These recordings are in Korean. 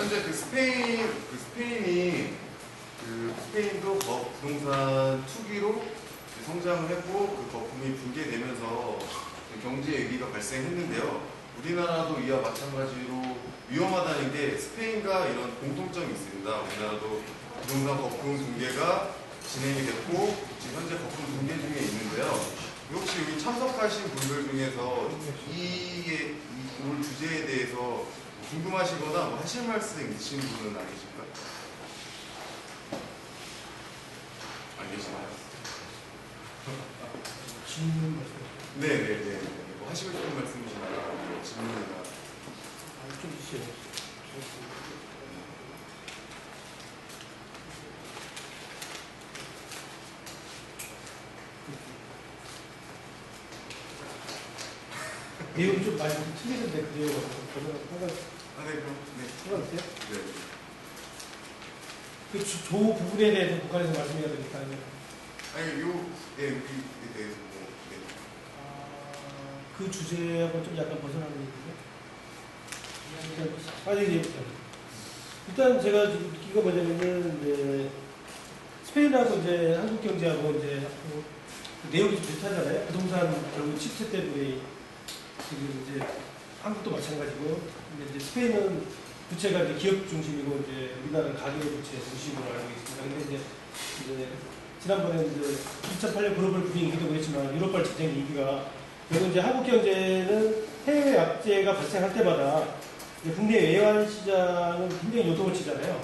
현재 스페인도 부동산 투기로 성장을 했고 그 거품이 붕괴되면서 경제 위기가 발생했는데요. 우리나라도 이와 마찬가지로 위험하다는 게 스페인과 이런 공통점이 있습니다. 우리나라도 부동산 거품 붕괴가 진행이 됐고 지금 현재 거품 붕괴 중에 있는데요. 혹시 여기 참석하신 분들 중에서 오늘 주제에 대해서 궁금하시거나 뭐 하실 말씀 있으신 분은 안 계실까요? 안 계시나요? 질문 말씀. 네네네. 뭐 하시고 싶은 말씀이시나요? 질문이나. 좀 주세요. 내용이 좀 많이 틀리는데 그 내용은 네, 그럼 상관없어요? 네. 그 조 부분에 대해서 북한에서 말씀해야 되니까 아니면 아니 여기에 대해서 뭐 네. 그 주제하고 좀 약간 벗어나는 얘기인데. 아니 일단 제가 지금 느낀 거 뭐냐면은 이제 스페인하고 이제 한국 경제하고 이제 내용이 좀 비슷하잖아요. 부동산 결국 침체 때문에 지금 이제 한국도 마찬가지고 근데 이제 스페인은 부채가 이제 기업 중심이고 이제 우리나라는 가계 부채 중심으로 알고 있습니다. 근데 이제 지난번에 이제 2008년 글로벌 금융위기도 그랬지만 유럽발 전쟁 위기가 결국 이제 한국 경제는 해외 약재가 발생할 때마다 이제 국내 외환 시장은 굉장히 요동을 치잖아요.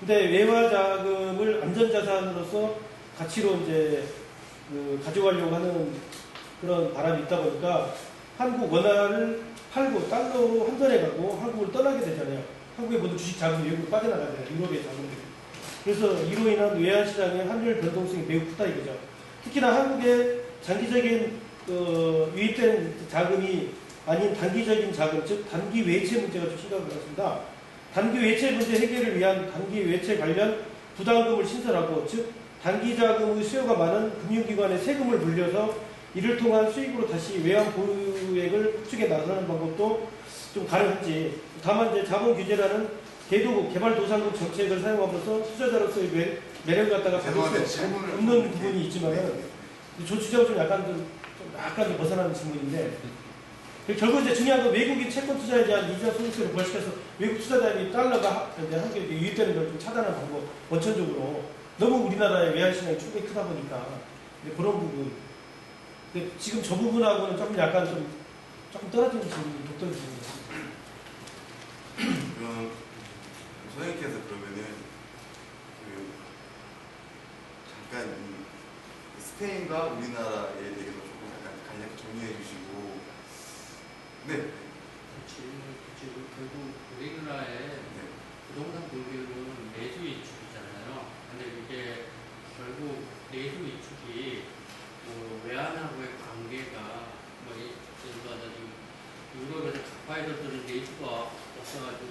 근데 외화 자금을 안전자산으로서 가치로 이제 가져가려고 하는 그런 바람이 있다 보니까 한국 원화를 팔고 달러로 환전해가고 한국을 떠나게 되잖아요. 한국의 모든 주식 자금이 외국으로 빠져나가잖아요. 유럽의 자금들이. 그래서 이로 인한 외환시장의 환율 변동성이 매우 크다 이거죠. 특히나 한국의 장기적인 유입된 자금이 아닌 단기적인 자금, 즉 단기 외채 문제가 좀 심각한 것 같습니다. 단기 외채 문제 해결을 위한 단기 외채 관련 부담금을 신설하고, 즉 단기 자금의 수요가 많은 금융기관에 세금을 물려서 이를 통한 수익으로 다시 외환 보유액을 축적해 나가는 방법도 좀 가능한지. 다만 이제 자본 규제라는 개발도상국 정책을 사용함으로써 투자자로서의 매력을 갖다가 받을 수 없는 부분이 있지만은 저 주제하고 좀 약간 좀 벗어나는 질문인데. 결국 이제 중요한 건 외국인 채권 투자에 대한 이자 소득세를 부과시켜서 외국 투자자들이 달러가 이제 한국에 유입되는 걸 좀 차단하는 방법, 원천적으로. 너무 우리나라의 외환 시장이 충분히 크다 보니까 그런 부분. 근데 지금 저 부분하고는 조금 약간 조금 떨어지는 질문이 독특한 질문이에요. 그럼 선생님께서 그러면은 잠깐 이 스페인과 우리나라에 대해서 조금 약간 간략히 정리해 주시고. 네. 결국 우리나라의 부동산 공개는 내수 위축이잖아요. 근데 이게 결국 내수 위축이 외환하고의 관계가 유럽에서 가파에서들은 내수가 없어가지고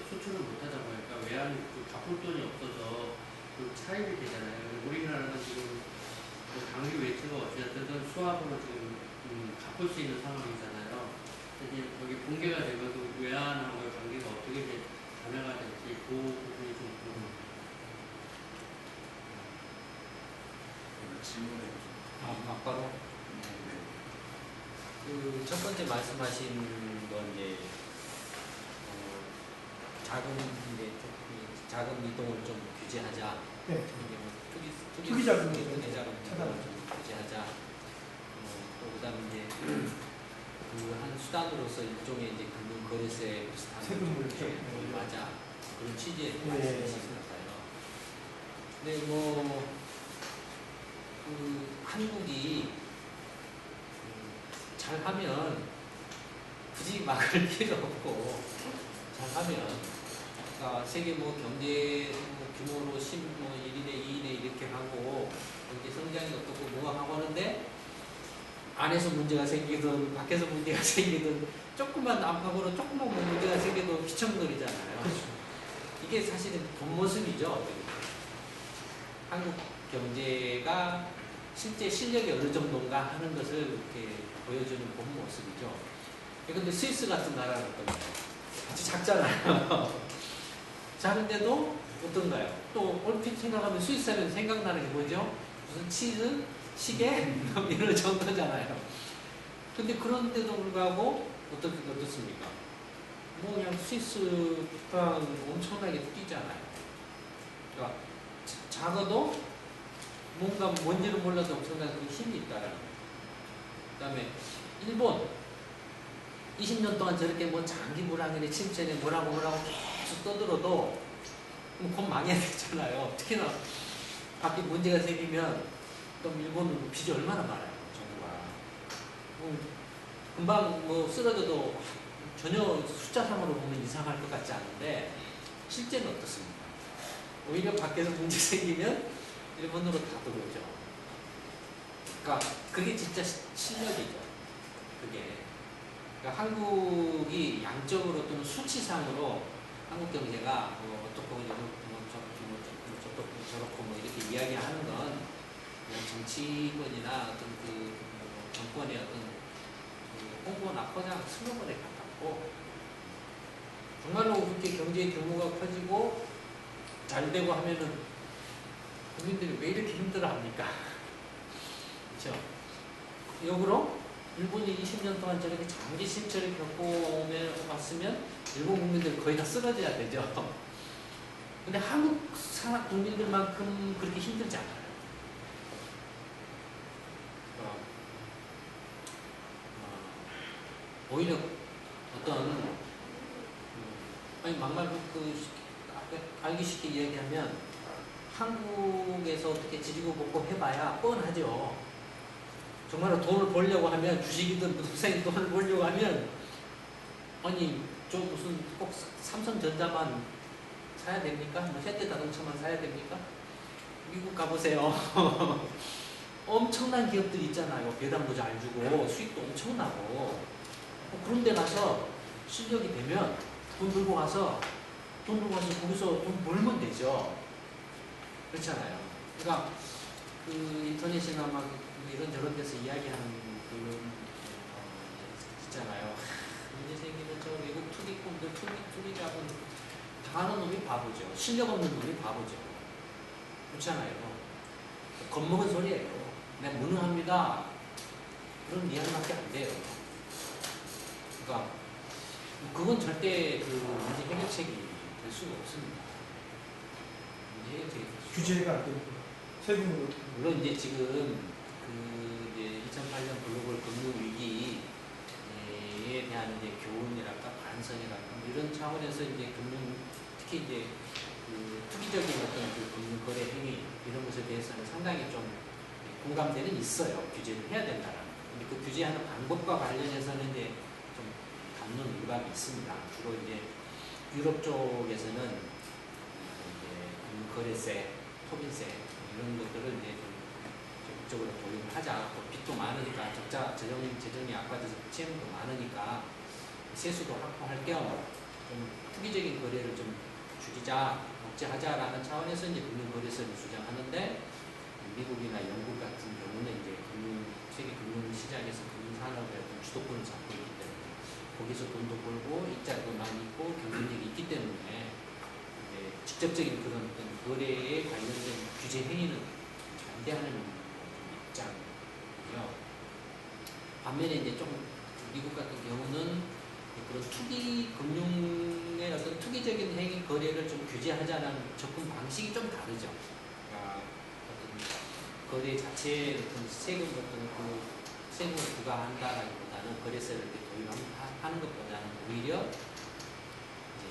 수출을 못하다 보니까 외환 갚을 돈이 없어서 그 차익이 되잖아요. 우리나라는 지금 단기 외채가 어쨌든 수합으로 지금 갚을 수 있는 상황이잖아요. 이제 여기 공개가 되면서 외환하고의 관계가 어떻게 변화가 될지 그 부분이 좀 궁금합니다. 질문해 주세요. 아까로 그 첫 번째 말씀하신 건 이제 자금 이동을 좀 규제하자. 네. 투기 자금 차단을 좀 규제하자. 또 그다음에 이제 그 한 수단으로서 일종의 이제 금융 거래세 비슷한 세금을 맞아 그런 취지의 말씀이신 것 같아요. 근데 그 한국이 잘하면 굳이 막을 필요 없고 잘하면 그러니까 세계 경제 규모로 1인에 2인에 이렇게 하고 경제 성장이 어떻고 뭐가 하고 하는데 안에서 문제가 생기든 밖에서 문제가 생기든 조금만 안팎으로 조금만 문제가 생겨도 비천물이잖아요. 그렇죠. 이게 사실은 본 모습이죠. 한국 경제가 실제 실력이 어느 정도인가 하는 것을 이렇게 보여주는 본 모습이죠. 그런데 스위스 같은 나라는 같이 작잖아요. 작은데도 어떤가요? 또 얼핏 생각하면 스위스 하면 생각나는 게 뭐죠? 무슨 치즈, 시계 이런 정도잖아요. 근데 그런데도 불구하고 어떻습니까? 뭐 그냥 스위스 북한 엄청나게 뛰잖아요. 그러니까 작아도 뭔가 뭔지는 몰라도 엄청나게 힘이 있다라는 거예요. 그 다음에 일본 20년 동안 저렇게 뭐 장기 불황이네 침체네 뭐라고 계속 떠들어도 곧 망해야 되잖아요. 특히나 밖에 문제가 생기면 또 일본은 빚이 얼마나 많아요. 정부가. 금방 뭐 쓰러져도 전혀 숫자상으로 보면 이상할 것 같지 않은데 실제는 어떻습니까? 오히려 밖에서 문제 생기면 일본으로 다 들어오죠. 그러니까 그게 진짜 실력이죠. 그게. 그러니까 한국이 양적으로 또는 수치상으로 한국 경제가 뭐 어떻고 저렇고 뭐 이렇게 이야기하는 건 그냥 정치권이나 어떤 그 정권의 어떤 그 홍보나 포장 슬로건에 가깝고 정말로 그렇게 경제 규모가 커지고 잘 되고 하면은 국민들이 왜 이렇게 힘들어합니까? 그렇죠? 역으로 일본이 20년 동안 저렇게 장기 침체를 겪어왔으면 일본 국민들 거의 다 쓰러져야 되죠. 근데 한국 국민들만큼 그렇게 힘들지 않아요. 오히려 어떤 아니 막말 알기 쉽게 이야기하면 한국에서 어떻게 지지고 볶고 해봐야 뻔하죠. 정말로 돈을 벌려고 하면 주식이든 부동산이든 돈을 벌려고 하면 아니 저 무슨 꼭 삼성전자만 사야 됩니까? 뭐 현대자동차만 사야 됩니까? 미국 가보세요. 엄청난 기업들 있잖아요. 배당도 잘 주고 수익도 엄청나고 그런 데 가서 실력이 되면 돈 들고 가서 거기서 돈 벌면 되죠. 그렇잖아요. 그러니까 그 인터넷이나 막 이런저런 데서 이야기하는 그런 있잖아요. 문제 생기면 저 외국 투기꾼들 투기자본 당하는 놈이 바보죠. 실력 없는 놈이 바보죠. 그렇잖아요. 겁먹은 소리예요. 내가 무능합니다. 그런 이야기밖에 안 돼요. 그러니까 그건 절대 그 문제 해결책이 될 수가 없습니다. 문제 해결책이 규제가 안 되고 세금으로 어떻게 물론 이제 지금 그 이제 2008년 글로벌 금융 위기에 대한 이제 교훈이랄까 반성이랄까 뭐 이런 차원에서 이제 금융 특히 이제 그 투기적인 어떤 그 금융 거래 행위 이런 것에 대해서는 상당히 좀 공감대는 있어요. 규제를 해야 된다라는. 근데 그 규제하는 방법과 관련해서는 이제 좀 담론 일각이 있습니다. 주로 이제 유럽 쪽에서는 이제 금융 거래세, 토빈세 이런 것들을 이제 좀 적극적으로 도입을 하자. 또 빚도 많으니까 재정이 악화돼서 채무도 많으니까 세수도 확보할 겸 좀 투기적인 거래를 좀 줄이자, 억제하자라는 차원에서 이제 금융거래세를 주장하는데 미국이나 영국 같은 경우는 이제 세계 금융시장에서 금융산업의 어떤 주도권을 잡고 있기 때문에 거기서 돈도 벌고 이자도 많이 있고 경쟁력이 있기 때문에 이제 직접적인 그런 어떤 거래에 관련된 규제 행위는 반대하는 입장이고요. 반면에 이제 좀 미국 같은 경우는 그런 금융의 어떤 투기적인 행위 거래를 좀 규제하자는 접근 방식이 좀 다르죠. 그러니까 어떤 거래 자체에 어떤 세금 같은 그 세금을 부과한다라기보다는 거래세를 이렇게 도입하는 것보다는 오히려 이제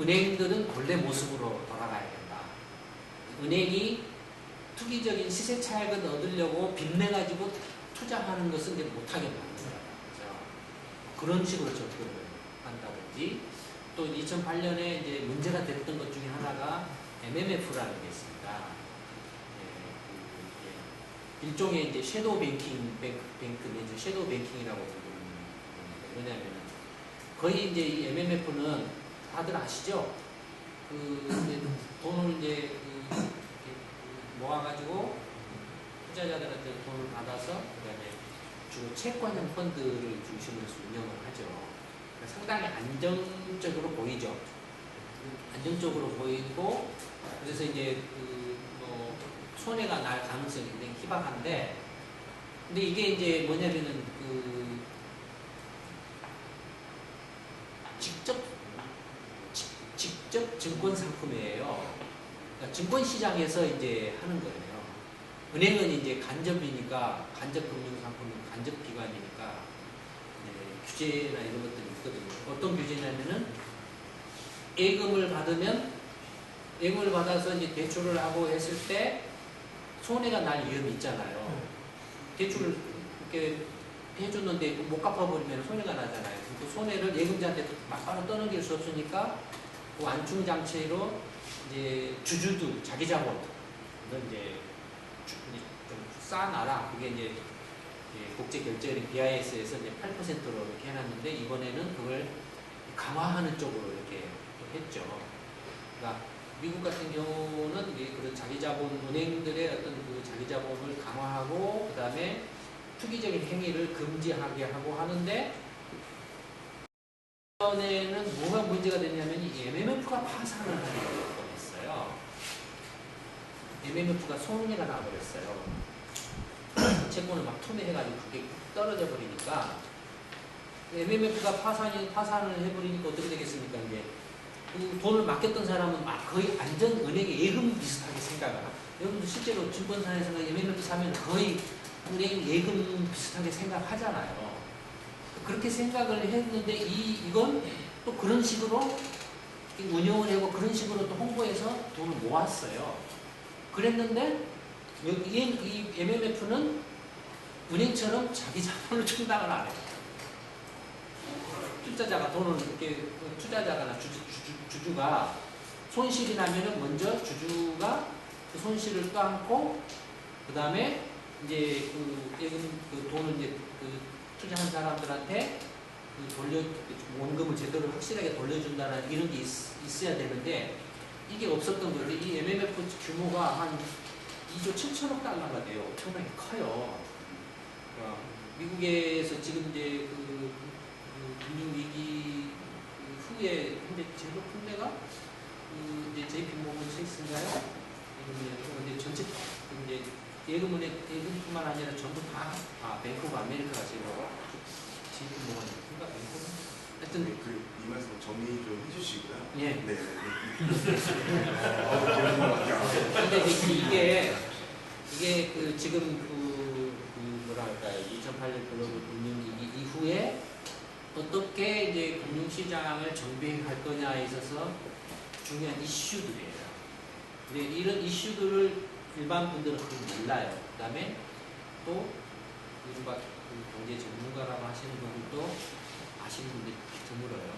은행들은 본래 모습으로 돌아가야 된다. 은행이 투기적인 시세 차익을 얻으려고 빚내가지고 투자하는 것은 이제 못하게 만든다. 그런 식으로 접근을 한다든지 또 2008년에 이제 문제가 됐던 것 중에 하나가 MMF라는 게 있습니다. 일종의 이제 섀도우 뱅킹, 뱅크, 섀도우 뱅킹이라고 부르는 뭐냐면은 거의 이제 이 MMF는 다들 아시죠? 이제 돈을 이제 모아가지고 투자자들한테 돈을 받아서 그다음에 주로 채권형 펀드를 중심으로 해서 운영을 하죠. 그러니까 상당히 안정적으로 보이죠. 안정적으로 보이고 그래서 이제 뭐 손해가 날 가능성이 굉장히 희박한데 근데 이게 이제 뭐냐면은 직접 증권 상품이에요. 그러니까 증권 시장에서 이제 하는 거예요. 은행은 이제 간접이니까 간접 금융 상품은 간접 기관이니까 규제나 이런 것들이 있거든요. 어떤 규제냐면은 예금을 받아서 이제 대출을 하고 했을 때 손해가 날 위험이 있잖아요. 대출을 이렇게 해줬는데 못 갚아버리면 손해가 나잖아요. 그 손해를 예금자한테 막바로 떠넘길 수 없으니까 그 완충 장치로 이제 주주들 자기 자본 이제 좀 쌓아놔라. 그게 이제 국제 결제은행 BIS에서 이제 8%로 이렇게 해놨는데 이번에는 그걸 강화하는 쪽으로 이렇게 했죠. 그러니까 미국 같은 경우는 그런 자기 자본 은행들의 어떤 그 자기 자본을 강화하고 그 다음에 투기적인 행위를 금지하게 하고 하는데 이번에는 뭐가 문제가 됐냐면 이 MMF가 파산을 하게 뻔했어요. MMF가 손해가 나버렸어요. 채권을 막 투매해가지고 그게 떨어져 버리니까 MMF가 파산을 해버리니까 어떻게 되겠습니까? 이제 그 돈을 맡겼던 사람은 막 거의 완전 은행의 예금 비슷하게 생각을 하고 여러분도 실제로 증권사에서 MMF 사면 거의 은행 예금 비슷하게 생각하잖아요. 그렇게 생각을 했는데 이건 또 그런 식으로 운영을 하고 그런 식으로 또 홍보해서 돈을 모았어요. 그랬는데 이 MMF는 은행처럼 자기 자본을 충당을 안 해요. 투자자가 돈을 이렇게 투자자가나 주주가 손실이 나면은 먼저 주주가 그 손실을 떠안고 그 다음에 이제 그 돈을 이제 투자한 사람들한테 원금을 제대로 확실하게 돌려준다는 이런 게 있어야 되는데 이게 없었던 거죠. 이 MMF 규모가 한 2조 7천억 달러가 돼요. 엄청나게 커요. 미국에서 지금 이제 금융위기 후에 현재 제일 높은 데가 이제 JP모건 체이스인가요? 이제 전체 이제 예금뿐만 아니라 전부 다 뱅크 오브 아메리카가 제일 JP모건인가 뱅크 하여튼 이 말씀 정리 좀 해주시고요. 예. 네. 근데 이게 지금 뭐랄까 2008년 글로벌 금융위기 이후에 어떻게 이제 금융시장을 정비할 거냐에 있어서 중요한 이슈들이에요. 근데 이런 이슈들을 일반 분들은 그걸 몰라요. 그 다음에 또 이른바 경제 전문가라고 하시는 분들도 아시는 분들이 드물어요.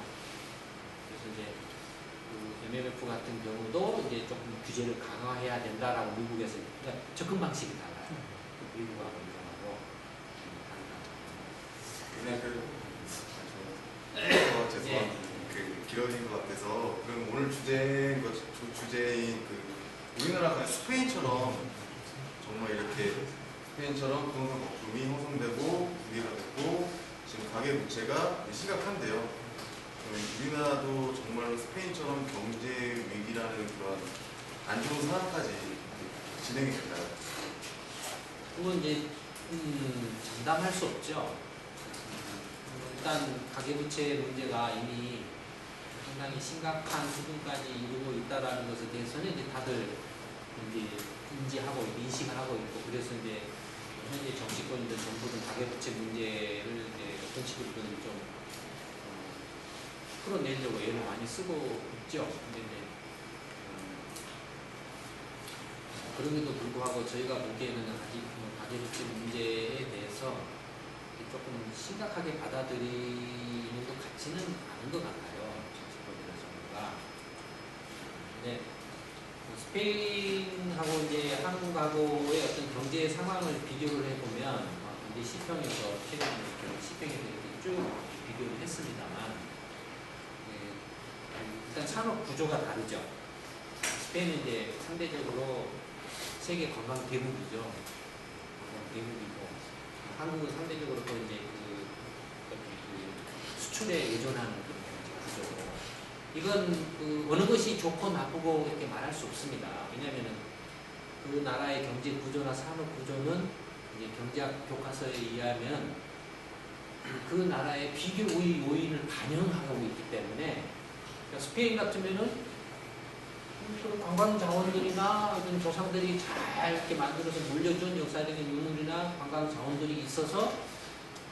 그래서 이제 MMF 같은 경우도 이제 조금 규제를 강화해야 된다라고 미국에서 그러니까 접근 방식이 달라요. 미국하고 이거하고 죄송합니다. 길어진 것 같아서 그럼 오늘 주제인 우리나라가 스페인처럼 정말 이렇게 스페인처럼 부동산 거품이 형성되고 붕괴가 됐고 지금 가계 부채가 심각한데요. 우리나라도 정말로 스페인처럼 경제 위기라는 그런 안 좋은 상황까지 진행이 될까요? 그건 이제 장담할 수 없죠. 일단 가계부채 문제가 이미 상당히 심각한 수준까지 이루고 있다라는 것에 대해서는 이제 다들 이제 인지하고 인식하고 있고 그래서 이제 현재 정치권이든 정부든 가계부채 문제를 이제 어떤 식으로든 좀 풀어내려고 애를 많이 쓰고 있죠. 근데 이제 그럼에도 불구하고 저희가 보기에는 아직 가계부채 문제에 대해서 조금 심각하게 받아들이는 것 같지는 않은 것 같아요. 정치권이나 정부가. 근데 스페인하고 이제 한국하고의 어떤 경제 상황을 비교를 해보면 이제 시평에서 최근에 시평에서 이렇게 쭉 비교를 했습니다만 일단 산업 구조가 다르죠. 스페인은 이제 상대적으로 세계 관광 대국이죠. 관광 대국이고 한국은 상대적으로 또 이제 수출에 의존하는 그런 구조고 이건 그 어느 것이 좋고 나쁘고 이렇게 말할 수 없습니다. 왜냐하면은 그 나라의 경제 구조나 산업 구조는 이제 경제학 교과서에 의하면 그 나라의 비교 요인을 반영하고 있기 때문에 그러니까 스페인 같으면은 그 관광 자원들이나 이런 조상들이 잘 이렇게 만들어서 물려준 역사적인 유물이나 관광 자원들이 있어서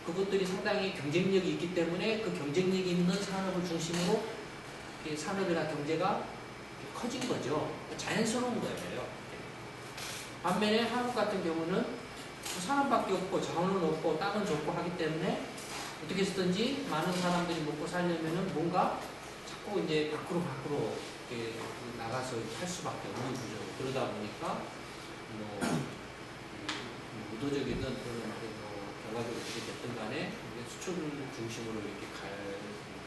그것들이 상당히 경쟁력이 있기 때문에 그 경쟁력이 있는 산업을 중심으로 산업이나 경제가 커진 거죠. 자연스러운 거예요. 반면에 한국 같은 경우는 산업밖에 없고 자원은 없고 땅은 좋고 하기 때문에 어떻게 해서든지 많은 사람들이 먹고 살려면은 뭔가 자꾸 이제 밖으로 이렇게 나가서 할 수밖에 없는 구조. 그러다 보니까 뭐 의도적이든 또는 결과적으로 어떻게 됐든 간에 수출 중심으로 이렇게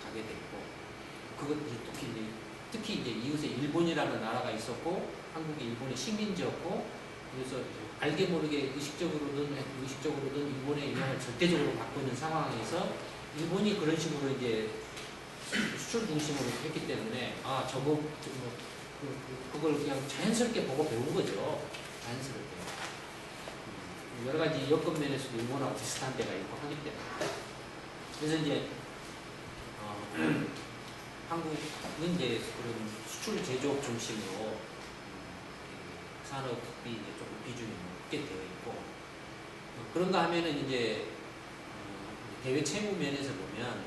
가게 됐고 그것들이 특히 이제 이웃에 일본이라는 나라가 있었고 한국이 일본의 식민지였고 그래서 알게 모르게 의식적으로든 일본의 영향을 절대적으로 받고 있는 상황에서 일본이 그런 식으로 이제 수출 중심으로 했기 때문에 그걸 그냥 자연스럽게 보고 배운 거죠. 자연스럽게. 여러 가지 여건 면에서도 일본하고 비슷한 데가 있고 하기 때문에. 그래서 이제 한국은 이제 그런 수출 제조업 중심으로 산업이 이제 조금 비중이 높게 되어 있고 그런가 하면은 이제 대외 채무 면에서 보면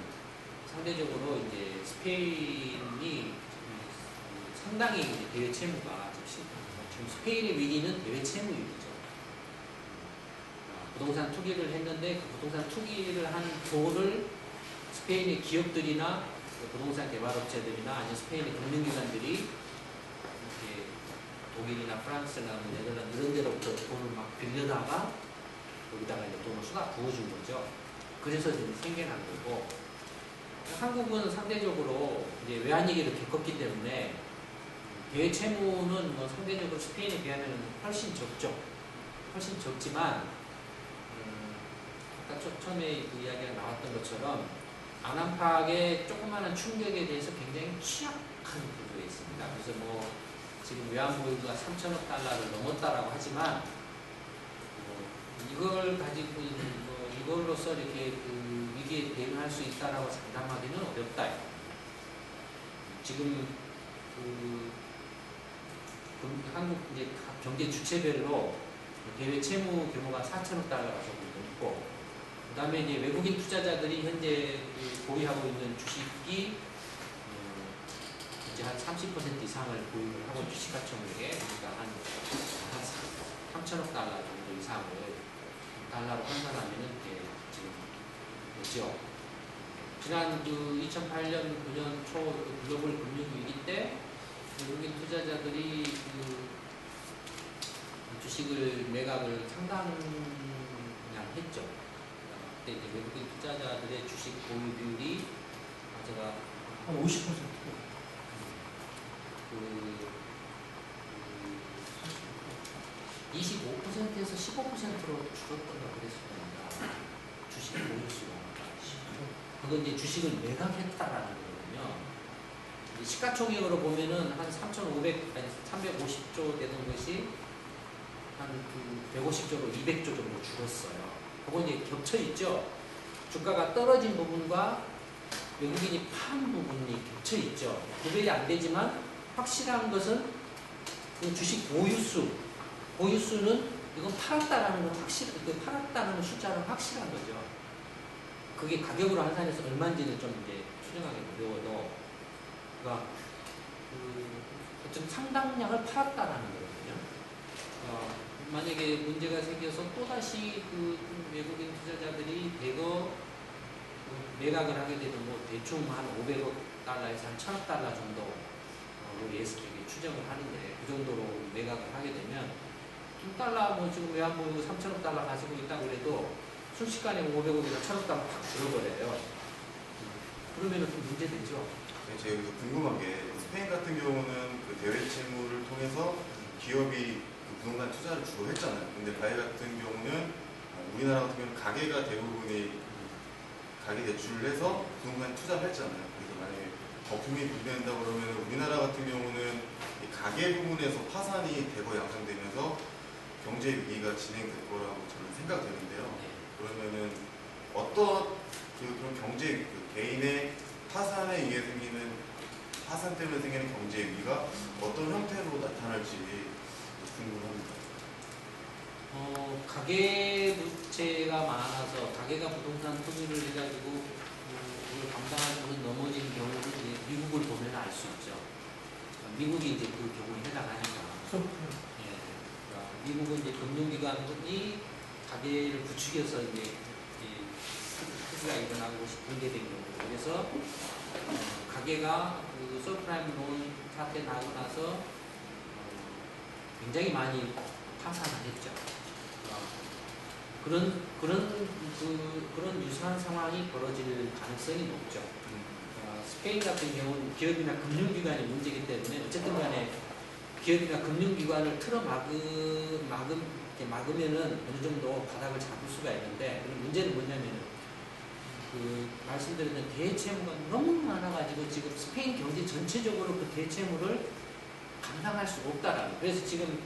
상대적으로 이제 스페인이 상당히 이제 대외 채무가 지금 스페인의 위기는 대외 채무 위기죠. 부동산 투기를 했는데 그 부동산 투기를 한 돈을 스페인의 기업들이나 부동산 개발업체들이나 아니면 스페인의 금융기관들이 이렇게 독일이나 프랑스나 네덜란드 이런 데로부터 돈을 막 빌려다가 여기다가 이제 돈을 쏟아 부어준 거죠. 그래서 이제 생겨난 거고 한국은 상대적으로 이제 외환위기를 겪었기 때문에 대외 채무는 뭐 상대적으로 스페인에 비하면 훨씬 적죠. 훨씬 적지만 아까 처음에 그 이야기가 나왔던 것처럼 안암팍의 조그마한 충격에 대해서 굉장히 취약한 구조에 있습니다. 그래서 뭐 지금 외환보유고가 3천억 달러를 넘었다라고 하지만 이걸 가지고 이걸로써 이렇게 그 위기에 대응할 수 있다라고 장담하기는 어렵다. 지금 한국 이제 경제 주체별로 대외 채무 규모가 4천억 달러가 조금 넘고, 그 다음에 이제 외국인 투자자들이 현재 보유하고 있는 주식이 이제 한 30% 이상을 보유를 하고 주식가총액에 그러니까 한 3천억 달러 정도 이상을 달러로 환산하면은 지금 뭐죠? 지난 2008년 9년 초 글로벌 금융위기 때 외국인 투자자들이 주식을 매각을 상당량 했죠. 그때 이제 외국인 투자자들의 주식 보유 비율이 제가 한 50%. 25%에서 15%로 줄었던가 그랬을 겁니다. 주식 보유수가. 그건 이제 주식을 매각했다라는 거거든요. 시가총액으로 보면은 한 350조 되는 것이 한 150조로 200조 정도 줄었어요. 그건 이제 겹쳐 있죠. 주가가 떨어진 부분과 외국인이 판 부분이 겹쳐 있죠. 구별이 안 되지만 확실한 것은 그 주식 보유수는 이건 팔았다라는 건 팔았다는 숫자는 확실한 거죠. 그게 가격으로 환산해서 얼마인지는 좀 이제 추정하기 어려워도, 그러니까 어쨌든 상당량을 팔았다라는 거거든요. 만약에 문제가 생겨서 또다시 그 외국인 투자자들이 대거 매각을 하게 되면 뭐 대충 한 500억 달러에서 한 1000억 달러 정도로 추정을 하는데, 그 정도로 매각을 하게 되면 $2 뭐 지금 외환보유고 3천억 달러 가지고 있다고 해도 순식간에 500억이나 1000억 달러 확 줄어버려요. 그러면 좀 문제되죠. 네, 제가 여기서 궁금한 게 스페인 같은 경우는 그 대외 채무를 통해서 기업이 그 부동산 투자를 주로 했잖아요. 근데 가해 같은 경우는 우리나라 같은 경우는 가계가 대부분이 가계 대출을 해서 부동산 투자를 했잖아요. 그래서 만약에 거품이 분배된다 그러면 우리나라 같은 경우는 이 가계 부분에서 파산이 대거 양상되면서 경제 위기가 진행될 거라고 저는 생각되는데요. 네. 그러면은 어떤 그런 경제 개인의 파산에 의해 생기는 파산 때문에 생기는 경제 위기가 어떤 형태로 나타날지 궁금합니다. 가계 부채가 많아서 가계가 부동산 투기를 해가지고 그걸 감당하지 못해 넘어진 경우는 이제 미국을 보면 알 수 있죠. 미국이 이제 그 경우에 해당하니까. 예. 그러니까 미국은 이제 금융기관이 가계를 부추겨서 이제 투기가 일어나고 붕괴된 경우. 그래서 가계가 그 서프라임 론 사태 나고 나서 굉장히 많이 파산을 했죠. 그런 유사한 상황이 벌어질 가능성이 높죠. 스페인 같은 경우는 기업이나 금융기관의 문제이기 때문에 어쨌든 간에 기업이나 금융기관을 막으면은 어느 정도 바닥을 잡을 수가 있는데 문제는 뭐냐면은 말씀드렸던 대채무가 너무 많아가지고 지금 스페인 경제 전체적으로 그 대채무를 감당할 수 없다라는. 그래서 지금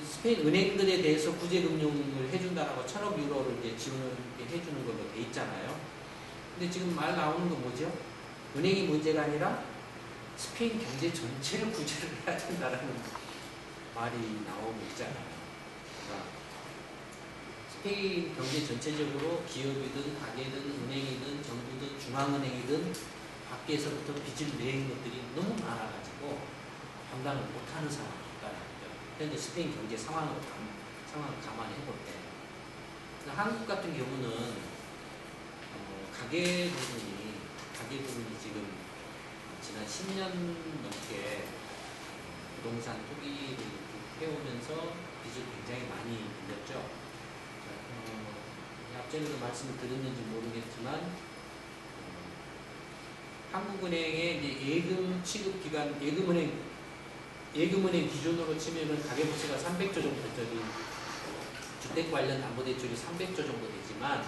스페인 은행들에 대해서 구제금융을 해준다라고 1,000억 유로를 이제 지원을 해주는 걸로 돼 있잖아요. 근데 지금 말 나오는 건 뭐죠? 은행이 문제가 아니라 스페인 경제 전체를 구제를 해야 된다라는 말이 나오고 있잖아요. 그러니까 스페인 경제 전체적으로 기업이든 가게든 은행이든 정부든 중앙은행이든 밖에서부터 빚을 내는 것들이 너무 많아가지고 감당을 못하는 상황이다라는 거죠. 현재 스페인 경제 상황을 감안해 볼 때, 한국 같은 경우는 가계 부분이 지금 지난 10년 넘게 부동산 투기를 해오면서 빚을 굉장히 많이 빌렸죠. 앞전에도 말씀을 드렸는지 모르겠지만 한국은행의 이제 예금 취급 기간 예금은행 기준으로 치면은 가계부채가 300조 정도 되니 주택 관련 담보대출이 300조 정도 되지만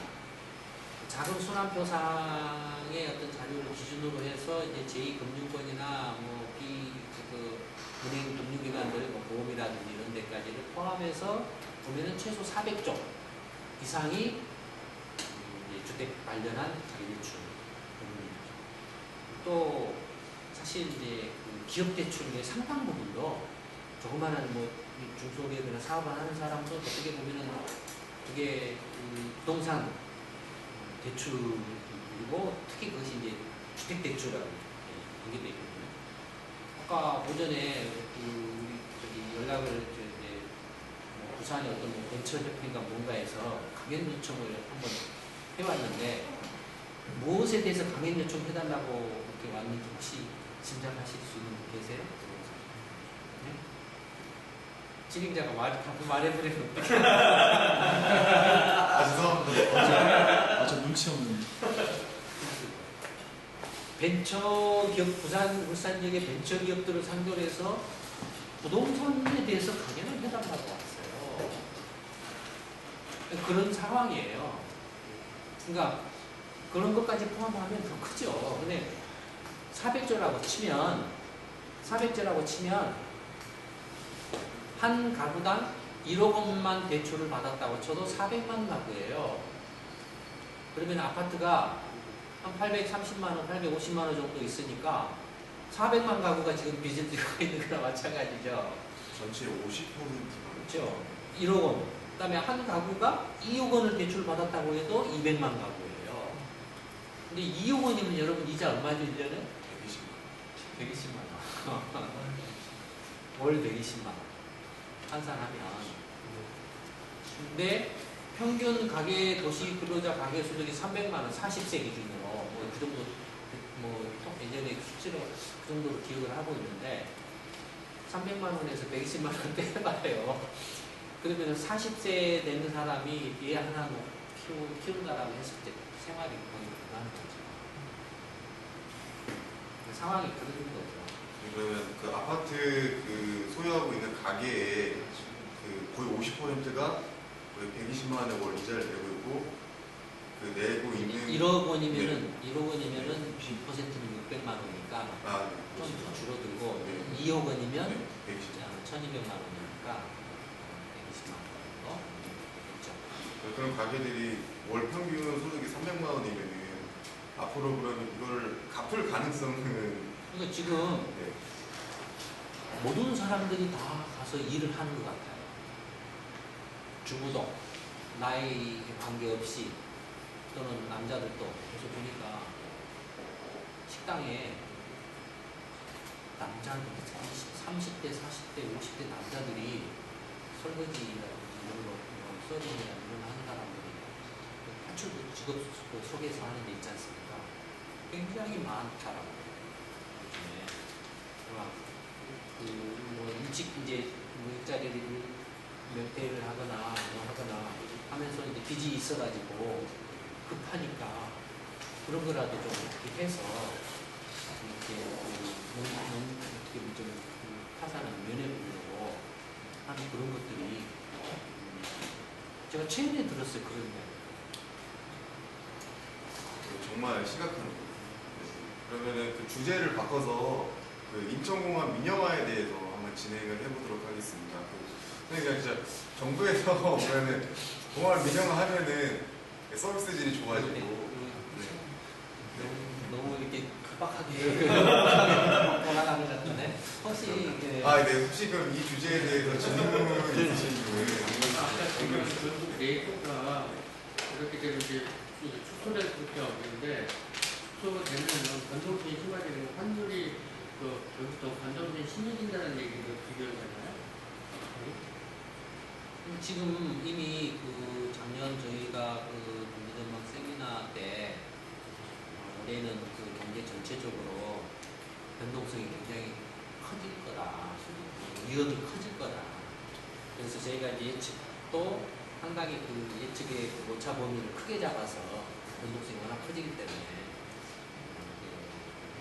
자금 순환표상의 어떤 자료를 기준으로 해서 이제 제2금융권이나 은행 금융기관들 보험이라든지 이런 데까지를 포함해서 보면은 최소 400조 이상이 주택 관련한 가계대출 부분이죠. 또 사실 이제 기업 대출의 상당 부분도 조그마한 중소기업이나 사업을 하는 사람도 어떻게 보면은 그게 부동산 대출이고 특히 그것이 이제 주택 대출이라고 연계되어 있거든요. 아까 오전에 우리 연락을 부산의 어떤 벤처협회인가 뭔가에서 강연 요청을 한번 해왔는데 무엇에 대해서 강연 요청 해달라고 이렇게 왔는지 혹시 짐작하실 수 있는 분 계세요? 네? 진행자가 말해버리면 어떡해. 죄송합니다. 저 눈치 없는. 벤처기업, 울산 지역의 벤처기업들을 상대로 해서 부동산에 대해서 강연을 해달라고 왔어요. 그런 상황이에요. 그러니까 그런 것까지 포함하면 더 크죠. 근데 400조라고 치면 한 가구당 1억 원만 대출을 받았다고 쳐도 400만 가구예요. 그러면 아파트가 한 830만 원, 850만 원 정도 있으니까 400만 가구가 지금 빚을 들고 있는 거나 마찬가지죠. 전체 50%. 그렇죠. 1억 원. 그 다음에 한 가구가 2억 원을 대출 받았다고 해도 200만 가구예요. 근데 2억 원이면 여러분 이자 얼마죠, 1년에? 120만 원. 월 120만 원. 환산하면. 근데 평균 가계 도시 근로자 가계 소득이 300만 원, 40세 기준으로 그 정도 예전에 수치로 그 정도로 기억을 하고 있는데 300만 원에서 120만 원 빼봐요. 그러면 40세 되는 사람이 얘 하나 키운다라고 했을 때 생활이 거의 불가능한 거죠. 그 상황이 그런 거죠. 그러면 그 아파트 소유하고 있는 가게의 거의 50%가 거의 120만 원의 월 이자를 내고 있고 그 내고 있는 1억 원이면은 1%는 600만 원이니까 아, 네. 좀 더 줄어들고 네. 2억 원이면 네, 120. 1,200만 원이니까 120만 원 정도 되겠죠. 그런 가게들이 월 평균 소득이 300만 원이면은 앞으로 그러면 이걸 갚을 가능성은 그러니까 지금 네. 모든 사람들이 다 가서 일을 하는 것 같아요. 주부도 나이 관계없이 또는 남자들도 그래서 보니까 식당에 남자 30대, 40대, 50대 남자들이 설거지라든지 이런 거, 서빙이나 이런 거 하는 사람들이 파출 직업 소개서 하는 데 있지 않습니까? 굉장히 많더라고요. 요즘에. 뭐 일찍 이제 뭐 일자리를 면퇴를 하거나 뭐 하거나 하면서 이제 빚이 있어가지고 급하니까 그런 거라도 좀 이렇게 해서 이렇게 어떻게 좀 파산을 면해보려고 하는 그런 것들이 제가 최근에 들었어요. 그런 이야기. 정말 심각한 거예요. 그러면은 그 주제를 바꿔서 그 인천공항 민영화에 대해서 한번 진행을 해보도록 하겠습니다. 그러니까 진짜 정부에서 보면은 공항 민영화하면은 서비스질이 좋아지고 너무 이렇게 급박하게 돌아가는 것 같네. 혹시 네. 혹시 그럼 이 주제에 대해서 질문 있으신가요? 아까 결국 내수가 이렇게 되면 이제 축소될 수밖에 없는데 축소가 되면 변동성이 심화되는 환율이 여기서 변동성이 심해진다는 얘기가 비교하잖아요. 지금 이미 그 작년 저희가 그 경제전망 세미나 때 올해는 그 경제 전체적으로 변동성이 굉장히 커질 거다. 위험이 커질 거다. 그래서 저희가 이제 예측도 상당히 그 예측의 그 오차 범위를 크게 잡아서 변동성이 워낙 커지기 때문에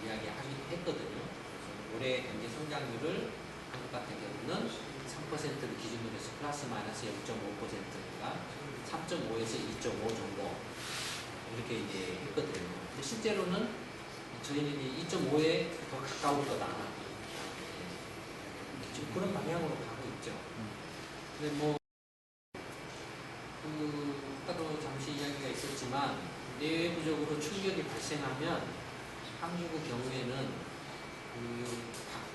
이야기하기도 했거든요. 그래서 올해 경제 성장률을 한국 같은 경우는 3%를 기준으로 해서 플러스 마이너스 0.5%가 3.5에서 2.5 정도 이렇게 이제 했거든요. 근데 실제로는 저희는 이제 2.5에 더 가까울 거다. 지금 그런 방향으로 가고 있죠. 근데 뭐 아까도 잠시 이야기가 있었지만 내부적으로 충격이 발생하면 한국의 경우에는 그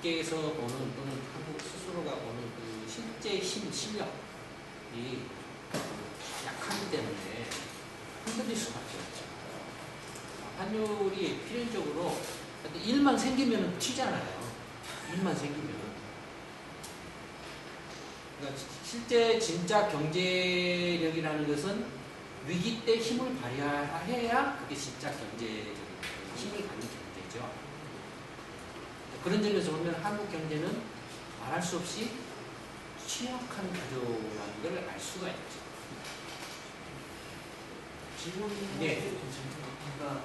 밖에서 보는 또는 한국 스스로가 보는 그 실제 실력이 약하기 때문에 흔들릴 수밖에 없죠. 환율이 필연적으로 일만 생기면 튀잖아요. 일만 생기면. 그러니까 실제 진짜 경제력이라는 것은 위기 때 힘을 발휘해야 그게 진짜 경제적인 힘이 가는 경제죠. 그런 점에서 보면 한국 경제는 말할 수 없이 취약한 구조라는 걸 알 수가 있죠. 질문이 네. 그러니까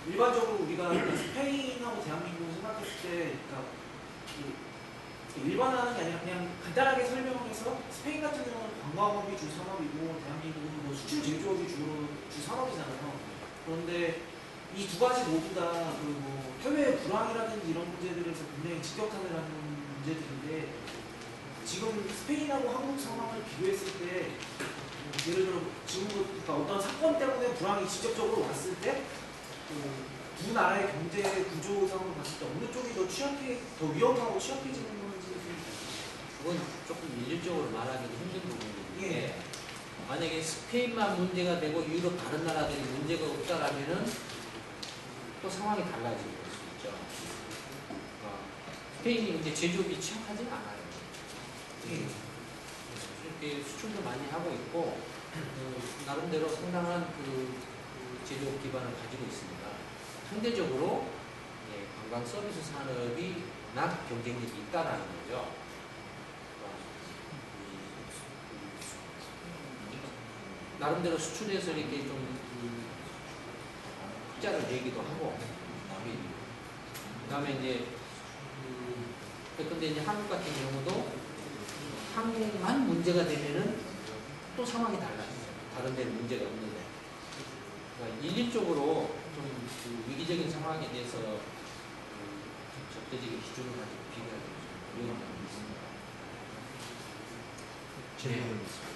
일반적으로 우리가 스페인하고 대한민국을 생각했을 때, 일반화하는 게 아니라 그냥 간단하게 설명을 해서 스페인 같은 경우는 관광업이 주 산업이고 대한민국은 뭐 수출 제조업이 주 산업이잖아요. 그런데 이 두 가지 모두 다 뭐 해외 불황이라든지 이런 문제들에서 굉장히 직격탄을 하는 문제들인데 지금 스페인하고 한국 상황을 비교했을 때 예를 들어 지금 그러니까 어떤 사건 때문에 불황이 직접적으로 왔을 때 두 나라의 경제 구조상으로 봤을 때 어느 쪽이 더 위험하고 취약해지는 건지 그건 조금 일률적으로 말하기는 힘든 부분인데 예. 만약에 스페인만 문제가 되고 유럽 다른 나라들이 문제가 없다라면은 또 상황이 달라질 수 있죠. 스페인이 이제 제조업이 취약하지는 않아요. 이렇게 수출도 많이 하고 있고 나름대로 상당한 그 제조업 기반을 가지고 있습니다. 상대적으로 관광 서비스 산업이 낮 경쟁력이 있다라는 거죠. 나름대로 수출해서 이렇게 좀 흑자를 내기도 하고, 그다음에 이제 근데 이제 한국 같은 경우도 항만 문제가 되면은 또 상황이 달라져요. 다른 데는 문제가 없는데 그러니까 일률적으로 좀 그 위기적인 상황에 대해서 적대적인 기준을 가지고 비교하는 좀 어려운 점이 있습니다. 질문이 있습니다.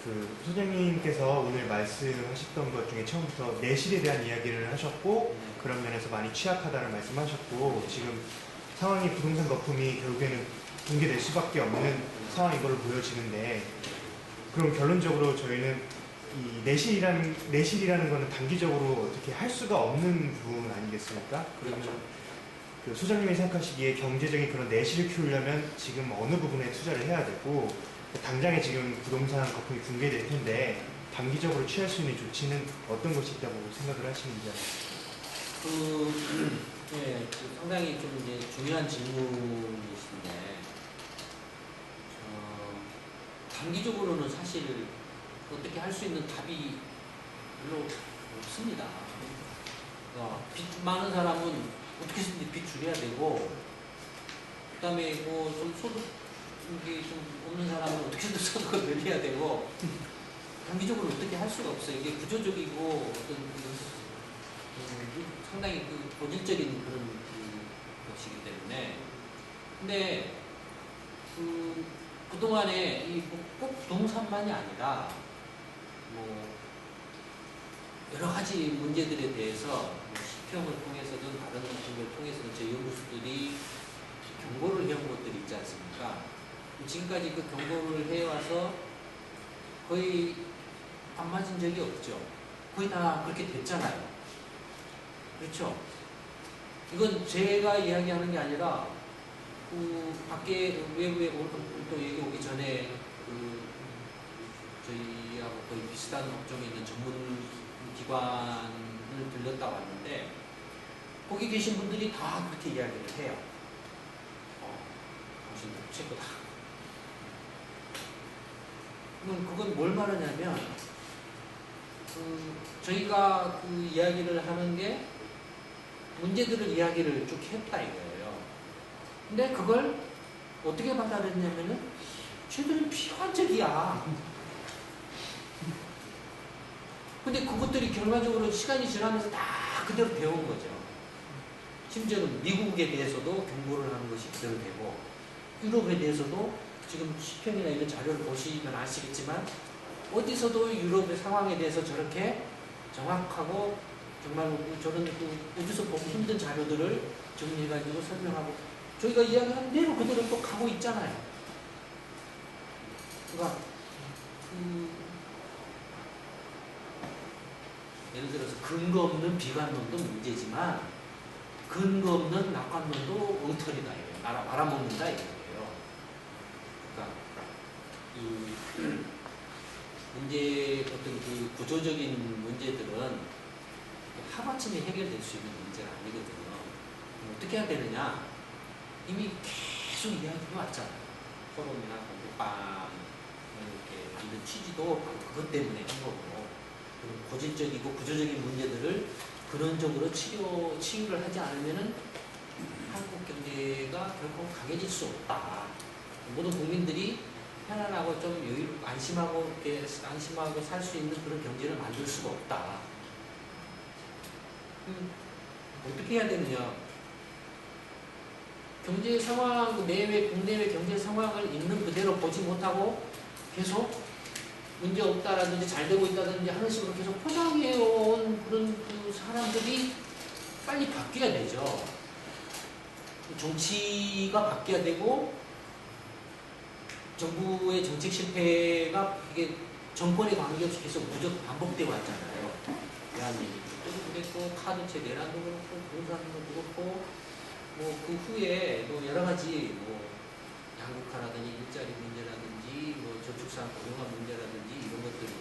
그 소장님께서 오늘 말씀하셨던 것 중에 처음부터 내실에 대한 이야기를 하셨고 그런 면에서 많이 취약하다는 말씀하셨고 지금 상황이 부동산 거품이 결국에는 붕괴될 수밖에 없는 상황인 걸로 보여지는데 그럼 결론적으로 저희는 이 내실이라는 거는 단기적으로 어떻게 할 수가 없는 부분 아니겠습니까? 그러면 그 소장님이 생각하시기에 경제적인 그런 내실을 키우려면 지금 어느 부분에 투자를 해야 되고 당장에 지금 부동산 거품이 붕괴될 텐데 단기적으로 취할 수 있는 조치는 어떤 것이 있다고 생각을 하시는지 네, 상당히 좀 이제 중요한 질문이신데 단기적으로는 사실 어떻게 할 수 있는 답이 별로 없습니다. 빚 많은 사람은 어떻게 해서든 빚 줄여야 되고 그다음에 뭐 좀 소득이 좀 없는 사람은 어떻게 해서든 소득을 늘려야 되고 단기적으로 어떻게 할 수가 없어요. 이게 구조적이고 어떤 상당히 그 본질적인 그런 것이기 때문에 근데 그동안에 꼭 부동산만이 아니라 뭐 여러 가지 문제들에 대해서 시평을 통해서든 다른 것들을 통해서든 저희 연구소들이 경고를 해온 것들이 있지 않습니까? 지금까지 그 경고를 해와서 거의 안 맞은 적이 없죠. 거의 다 그렇게 됐잖아요. 그렇죠? 이건 제가 이야기하는 게 아니라 그 밖에 외부에 또 여기 오기 전에 저희하고 거의 비슷한 업종에 있는 전문 기관을 들렸다 왔는데 거기 계신 분들이 다 그렇게 이야기를 해요. 당신들 최고다. 그건 뭘 말하냐면 저희가 그 이야기를 하는 게 문제들을 이야기를 쭉 했다 이거예요. 근데 그걸 어떻게 받아들였냐면은 쟤들은 비관적이야. 근데 그것들이 결과적으로 시간이 지나면서 다 그대로 배운 거죠. 심지어는 미국에 대해서도 경고를 하는 것이 그대로 되고 유럽에 대해서도 지금 시편이나 이런 자료를 보시면 아시겠지만 어디서도 유럽의 상황에 대해서 저렇게 정확하고 정말 저런 어디서 보기 힘든 자료들을 정리해가지고 설명하고 저희가 이야기한 대로 그대로 또 가고 있잖아요. 그러니까 예를 들어서 근거 없는 비관론도 문제지만 근거 없는 낙관론도 엉터리다 이거예요. 말아먹는다 이거예요. 그러니까 이 문제 어떤 그 구조적인 문제들은 하루아침에 해결될 수 있는 문제가 아니거든요. 어떻게 해야 되느냐? 이미 계속 이야기해 왔잖아요. 포럼이나 공부방 이렇게 이런 취지도 그것 때문에 한 거고 고질적이고 구조적인 문제들을 근원적으로 치유를 하지 않으면은 한국 경제가 결코 강해질 수 없다. 모든 국민들이 편안하고 좀 여유롭고 안심하고 살 수 있는 그런 경제를 만들 수가 없다. 어떻게 해야 되느냐? 경제 상황, 국내외 경제 상황을 있는 그대로 보지 못하고 계속 문제 없다라든지 잘 되고 있다든지 하는 식으로 계속 포장해온 그런 그 사람들이 빨리 바뀌어야 되죠. 정치가 바뀌어야 되고 정부의 정책 실패가 이게 정권에 관계없이 계속 무조건 반복되어 왔잖아요. 대한민국도 그랬고 카드채 내란도 그렇고 부동산도 그렇고 뭐 그 후에 뭐 여러 가지 뭐 양극화라든지 일자리 문제라든지 뭐 저축산 고령화 문제라든지 이런 것들이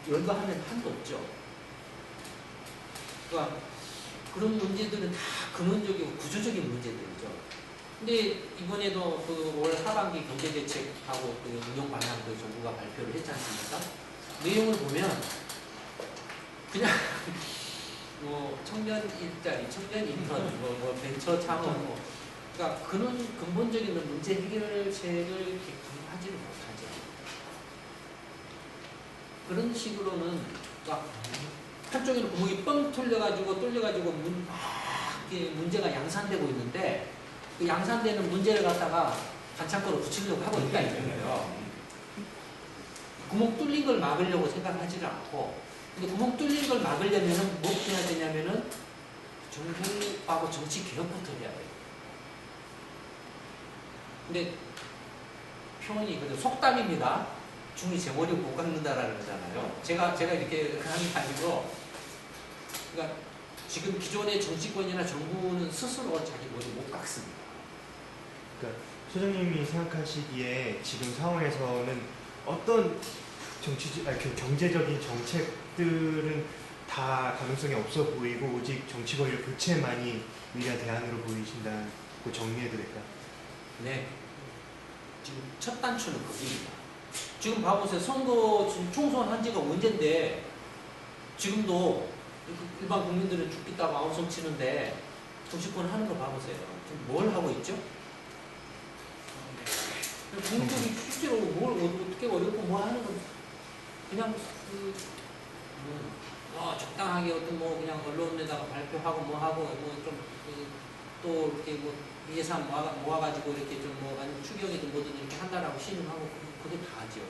열거하면 한도 없죠. 그러니까 그런 문제들은 다 근원적이고 구조적인 문제들이죠. 근데 이번에도 그 올 하반기 경제대책하고 그 운영 방향도 정부가 발표를 했지 않습니까? 내용을 보면 그냥 뭐 청년 일자리, 청년 인턴, 뭐 벤처 창업, 그러니까 그런 근본적인 문제 해결책을 하지를 못하죠. 그런 식으로는 그러니까 한쪽에는 구멍이 뻥 뚫려가지고 이게 문제가 양산되고 있는데 그 양산되는 문제를 갖다가 반창고로 붙이려고 하고 있다 이거예요. 구멍 뚫린 걸 막으려고 생각하지를 않고, 근데 구멍 뚫린 걸 막으려면은 뭐 해야 되냐면은 정부하고 정치 개혁부터 해야 돼요. 근데 표현이 그래도 속담입니다. 중이 제머리 못 깎는다라는 거잖아요. 제가 이렇게 하는 게 아니고, 그러니까 지금 기존의 정치권이나 정부는 스스로 자기 머리 못 깎습니다. 그러니까 소장님이 생각하시기에 지금 상황에서는 어떤 경제적인 정책들은 다 가능성이 없어 보이고 오직 정치 권력 교체만이 유일한 대안으로 보이신다고 정리해도 될까요? 네. 지금 첫 단추는 거기입니다. 지금 봐보세요. 선거 지금 총선 한 지가 언젠데 지금도 일반 국민들은 죽겠다고 아우성 치는데 정치권 하는 거 봐보세요. 지금 뭘 하고 있죠? 국민들이 실제로 뭘 어떻게 어렵고 뭐 하는 건 그냥 적당하게 어떤 뭐 그냥 언론에다가 발표하고 뭐 하고 뭐 좀 또 이렇게 뭐 예산 모아가지고 이렇게 좀 뭐 아니면 추경이든 뭐든 이렇게 한다라고 신임하고 그게 다죠.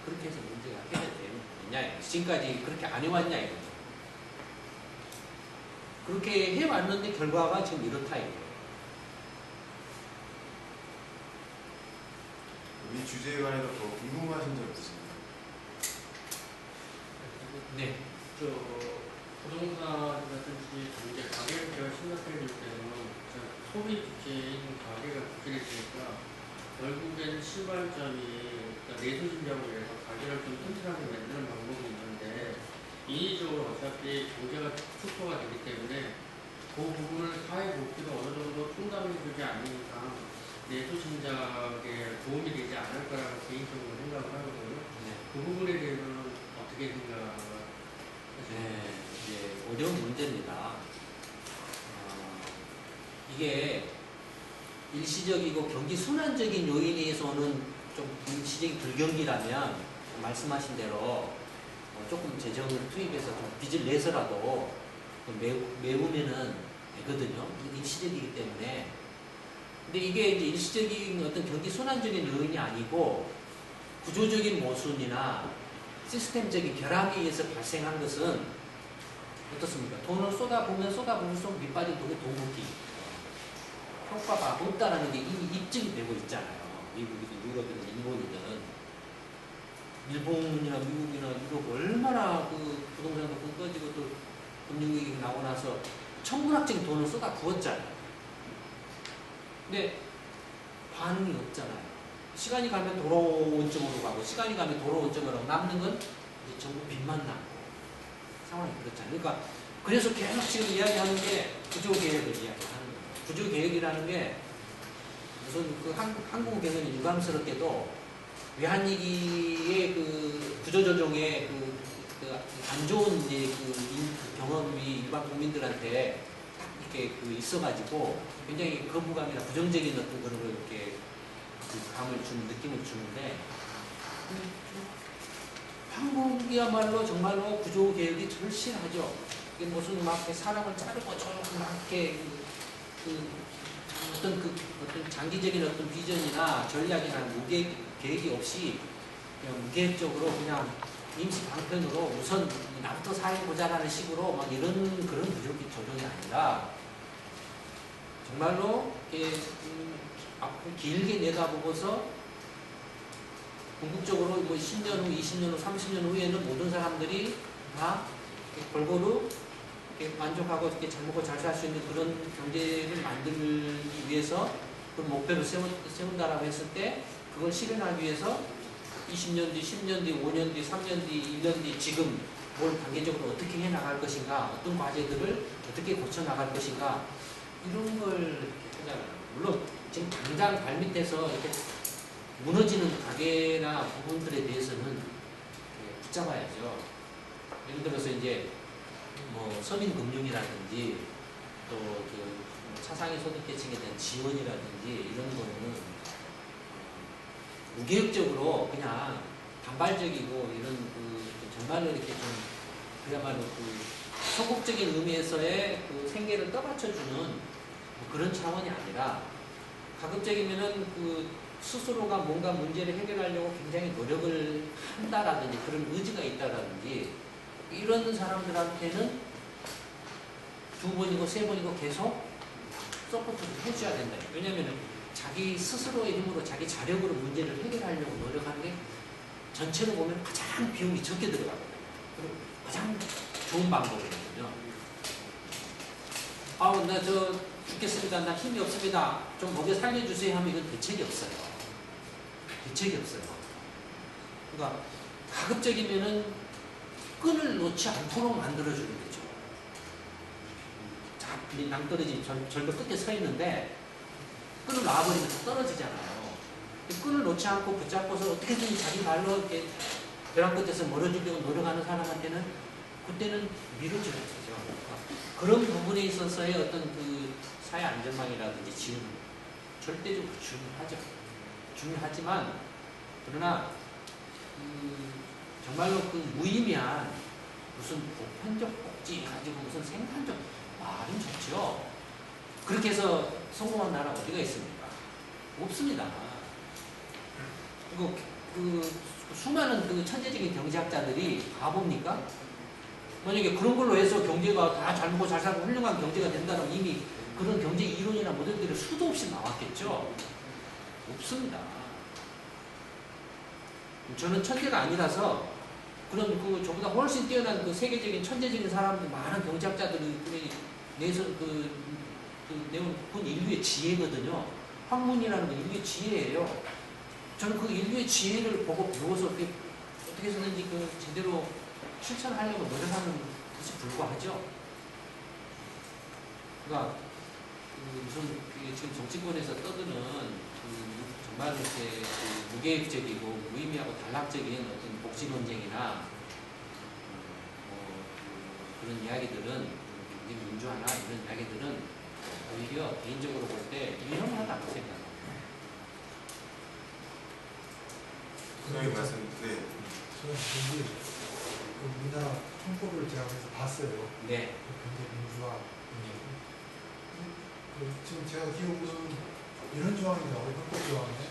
그렇게 해서 문제가 해결되느냐, 지금까지 그렇게 안 해왔냐 이거죠. 그렇게 해왔는데 결과가 지금 이렇다 이거예요. 이 주제에 관해서 더 궁금하신 점 있으십니까? 네. 부동산 같은 주식 경제 가계가 심각해질 때는 소비 주체인 가계가 부실해지니까 결국에는 시발점이 내수진작으로 해서 가계를 좀 튼튼하게 만드는 방법이 있는데 인위적으로 어차피 경제가 축소가 되기 때문에 그 부분을 사회 복지가 어느 정도 충당해주지 않는 이상 내수진작에 도움이 되지 않을 거라고 개인적으로 생각을 하거든요. 네. 그 부분에 대해서는 어떻게 생각하세요? 네, 이제 어려운 문제입니다. 이게 일시적이고 경기 순환적인 요인에서는 좀 일시적인 불경기라면 말씀하신 대로 조금 재정을 투입해서 좀 빚을 내서라도 메우면은 되거든요. 일시적이기 때문에. 근데 이게 이제 일시적인 어떤 경기 순환적인 요인이 아니고 구조적인 모순이나 시스템적인 결함에 의해서 발생한 것은 어떻습니까? 돈을 쏟아부을수록 밑빠진 돈이 돈 붓기. 효과가 없다라는 게 이미 입증이 되고 있잖아요. 미국이든 유럽이든 일본이나 미국이나 유럽 얼마나 그 부동산 높은 꺼지고 또 금융위기 나오고 나서 천문학적인 돈을 쏟아 부었잖아요. 근데 반응이 없잖아요. 시간이 가면 도로원 쪽으로 가고 시간이 가면 도로원 쪽으로 가고 남는 건 이제 전부 빚만 남고 상황이 그렇잖아요. 그러니까 그래서 계속 지금 이야기하는 게 구조개혁을 이야기하는 거예요. 구조개혁이라는 게 무슨 그 한국에는 유감스럽게도 외환위기의 그 구조조정의 안 좋은 이제 그 경험이 일반 국민들한테 이렇게 있어가지고 굉장히 거부감이나 부정적인 어떤 그런 걸 이렇게 그 감을 주는 느낌을 주는데 한국이야말로 정말로 구조개혁이 절실하죠. 이게 무슨 막 사람을 자르고 저렇게 막 이렇게 어떤 장기적인 어떤 비전이나 전략이나 계획이 없이 그냥 무계획적으로 그냥 임시 방편으로 우선 나부터 살고자라는 식으로 막 이런 그런 부조기 조정이 아니라 정말로 앞으로 길게 내다보고서 궁극적으로 뭐 10년 후, 20년 후, 30년 후에는 모든 사람들이 다 골고루 만족하고 이렇게 잘 먹고 잘 살 수 있는 그런 경제를 만들기 위해서 그런 목표를 세운다라고 했을 때 그걸 실현하기 위해서 20년 뒤, 10년 뒤, 5년 뒤, 3년 뒤, 1년 뒤 지금 뭘 단계적으로 어떻게 해 나갈 것인가, 어떤 과제들을 어떻게 고쳐 나갈 것인가 이런 걸 하잖아요. 물론 지금 당장 발밑에서 이렇게 무너지는 가게나 부분들에 대해서는 붙잡아야죠. 예를 들어서 이제 뭐 서민금융이라든지 또 그 차상위 소득계층에 대한 지원이라든지 이런 거는 무계획적으로 그냥 단발적이고 이런 그 정말로 이렇게 좀 그야말로 그 소극적인 의미에서의 그 생계를 떠받쳐주는 뭐 그런 차원이 아니라 가급적이면은 그 스스로가 뭔가 문제를 해결하려고 굉장히 노력을 한다라든지 그런 의지가 있다라든지 이런 사람들한테는 2번이고 3번이고 계속 서포트를 해줘야 된다. 왜냐면은 자기 스스로의 힘으로 자기 자력으로 문제를 해결하려고 노력하는 게 전체로 보면 가장 비용이 적게 들어가거든요. 그리고 가장 좋은 방법이거든요. 아우, 나 저 죽겠습니다. 나 힘이 없습니다. 좀 먹여 살려주세요 하면 이건 대책이 없어요. 대책이 없어요. 그러니까 가급적이면은 끈을 놓지 않도록 만들어주는 거죠. 자, 낭떠러지 절벽 끝에 서 있는데 끈을 놔버리면 다 떨어지잖아요. 끈을 놓지 않고 붙잡고서 어떻게든 자기 발로 이렇게 벼랑 끝에서 멀어지려고 노력하는 사람한테는 그때는 밀어줘야죠. 그런 부분에 있어서의 어떤 그 사회 안전망이라든지 지원 절대적으로 중요하죠. 중요하지만 그러나 정말로 그 무의미한 무슨 보편적 복지 가지고 무슨 생산적 말은 좋죠. 그렇게 해서 성공한 나라 어디가 있습니까? 없습니다. 그리고 그 수많은 그 천재적인 경제학자들이 바보입니까? 만약에 그런 걸로 해서 경제가 다 잘 먹고 잘 살고 훌륭한 경제가 된다면 이미 그런 경제 이론이나 모델들이 수도 없이 나왔겠죠? 없습니다. 저는 천재가 아니라서 그런 그 저보다 훨씬 뛰어난 그 세계적인 천재적인 사람들 많은 경제학자들이 내서 그 내용 그건 인류의 지혜거든요. 학문이라는 건 인류의 지혜예요. 저는 그 인류의 지혜를 보고 배워서 어떻게 해서든지 그 제대로 실천하려고 노력하는 것이 불과하죠. 그러니까 무슨 지금 정치권에서 떠드는 정말 이렇게 무계획적이고 무의미하고 단락적인 어떤 복지 논쟁이나 그런 이야기들은 민주화나 이런 이야기들은 오히려 개인적으로 볼 때 위험하다고 생각합니다. 선생님 말씀, 네. 저는 여기 그 우리나라 헌법을 제가 그래서 봤어요. 네. 경제 민주화. 지금 제가 기억으로는 이런 조항이 나와요. 헌법 조항에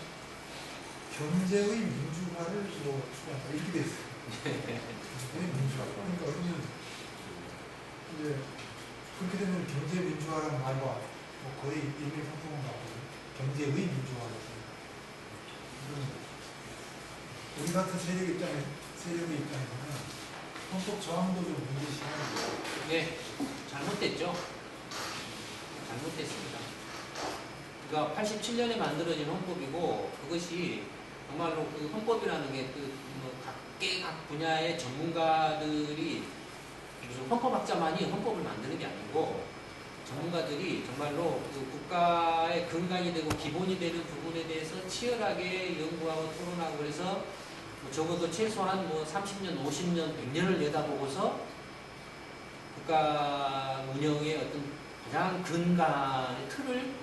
경제의 민주화를 뭐 추구한다 이렇게 돼 있어요. 경제의 민주화. 그러니까 우리는 이제 그렇게 되면 경제 민주화라는 말과 뭐 거의 일맥상통한 것 같거든요. 경제의 민주화라고. 우리 같은 세력의 입장에서는 헌법 저항도 좀 문제시하는 네, 잘못됐죠. 잘못됐습니다. 그러니까 87년에 만들어진 헌법이고 그것이 정말로 그 헌법이라는 게 그 각 분야의 전문가들이 무슨 헌법학자만이 헌법을 만드는 게 아니고 전문가들이 정말로 그 국가의 근간이 되고 기본이 되는 부분에 대해서 치열하게 연구하고 토론하고 그래서 적어도 최소한 뭐 30년, 50년, 100년을 내다보고서 국가 운영의 어떤 가장 근간의 틀을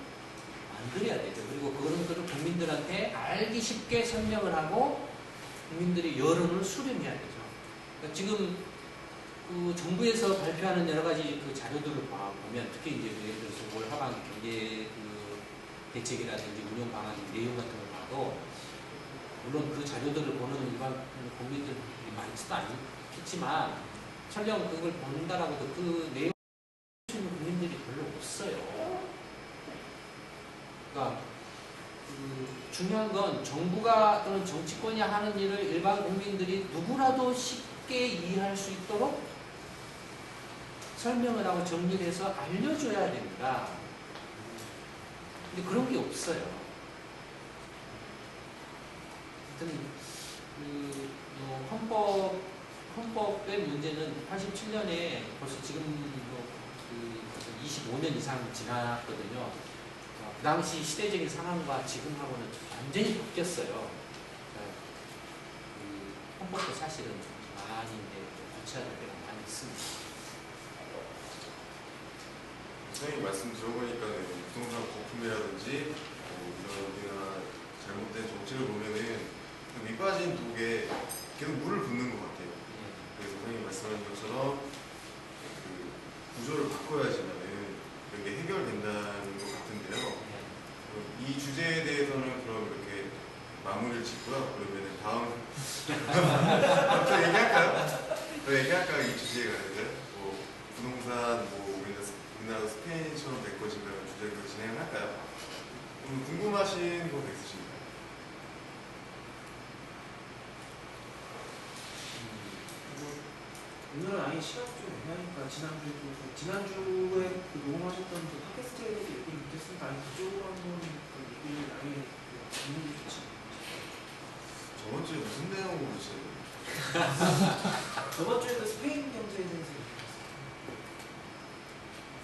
만들어야 되죠. 그리고 그런 거를 국민들한테 알기 쉽게 설명을 하고 국민들의 여론을 수렴해야 되죠. 그러니까 지금 그 정부에서 발표하는 여러 가지 그 자료들을 보면 특히 이제 예를 들어서 올 하반기 경제 그 대책이라든지 운영 방안 내용 같은 걸 봐도 물론 그 자료들을 보는 일반 국민들이 많지도 않겠지만 설령 그걸 본다라고도 그 내용 보시는 국민들이 별로 없어요. 그러니까 중요한 건 정부가 또는 정치권이 하는 일을 일반 국민들이 누구라도 쉽게 이해할 수 있도록 설명을 하고 정리를 해서 알려줘야 됩니다. 근데 그런 게 없어요. 하여튼 헌법의 문제는 87년에 벌써 지금 25년 이상 지났거든요. 그 당시 시대적인 상황과 지금하고는 완전히 바뀌었어요. 헌법도 사실은 많이 고쳐야 될 때가 많이 있습니다. 선생님 말씀 들어보니까 부동산 거품이라든지 이런 우리가 잘못된 정책을 보면은 그 밑빠진 독에 계속 물을 붓는 것 같아요. 마무리를 짓고요. 그러면 다음 또 얘기할까요? 또 얘기할까요? 이 주제에 관해서 뭐 부동산 뭐 우리나라 스페인처럼 될 것인가 주제로 진행을 할까요? 궁금하신 거 있으신가요? 오늘은 아예 시간이 좀 애매하니까 지난주에 그 녹음하셨던 그 팟캐스트에 대해서 얘기를 못했으니까 아예 그쪽으로 한번 그 얘기를 아예 듣는 게 좋지. 저번 주에 무슨 내용으로 저번 주에도 스페인 경제에 대해서 얘기했어요.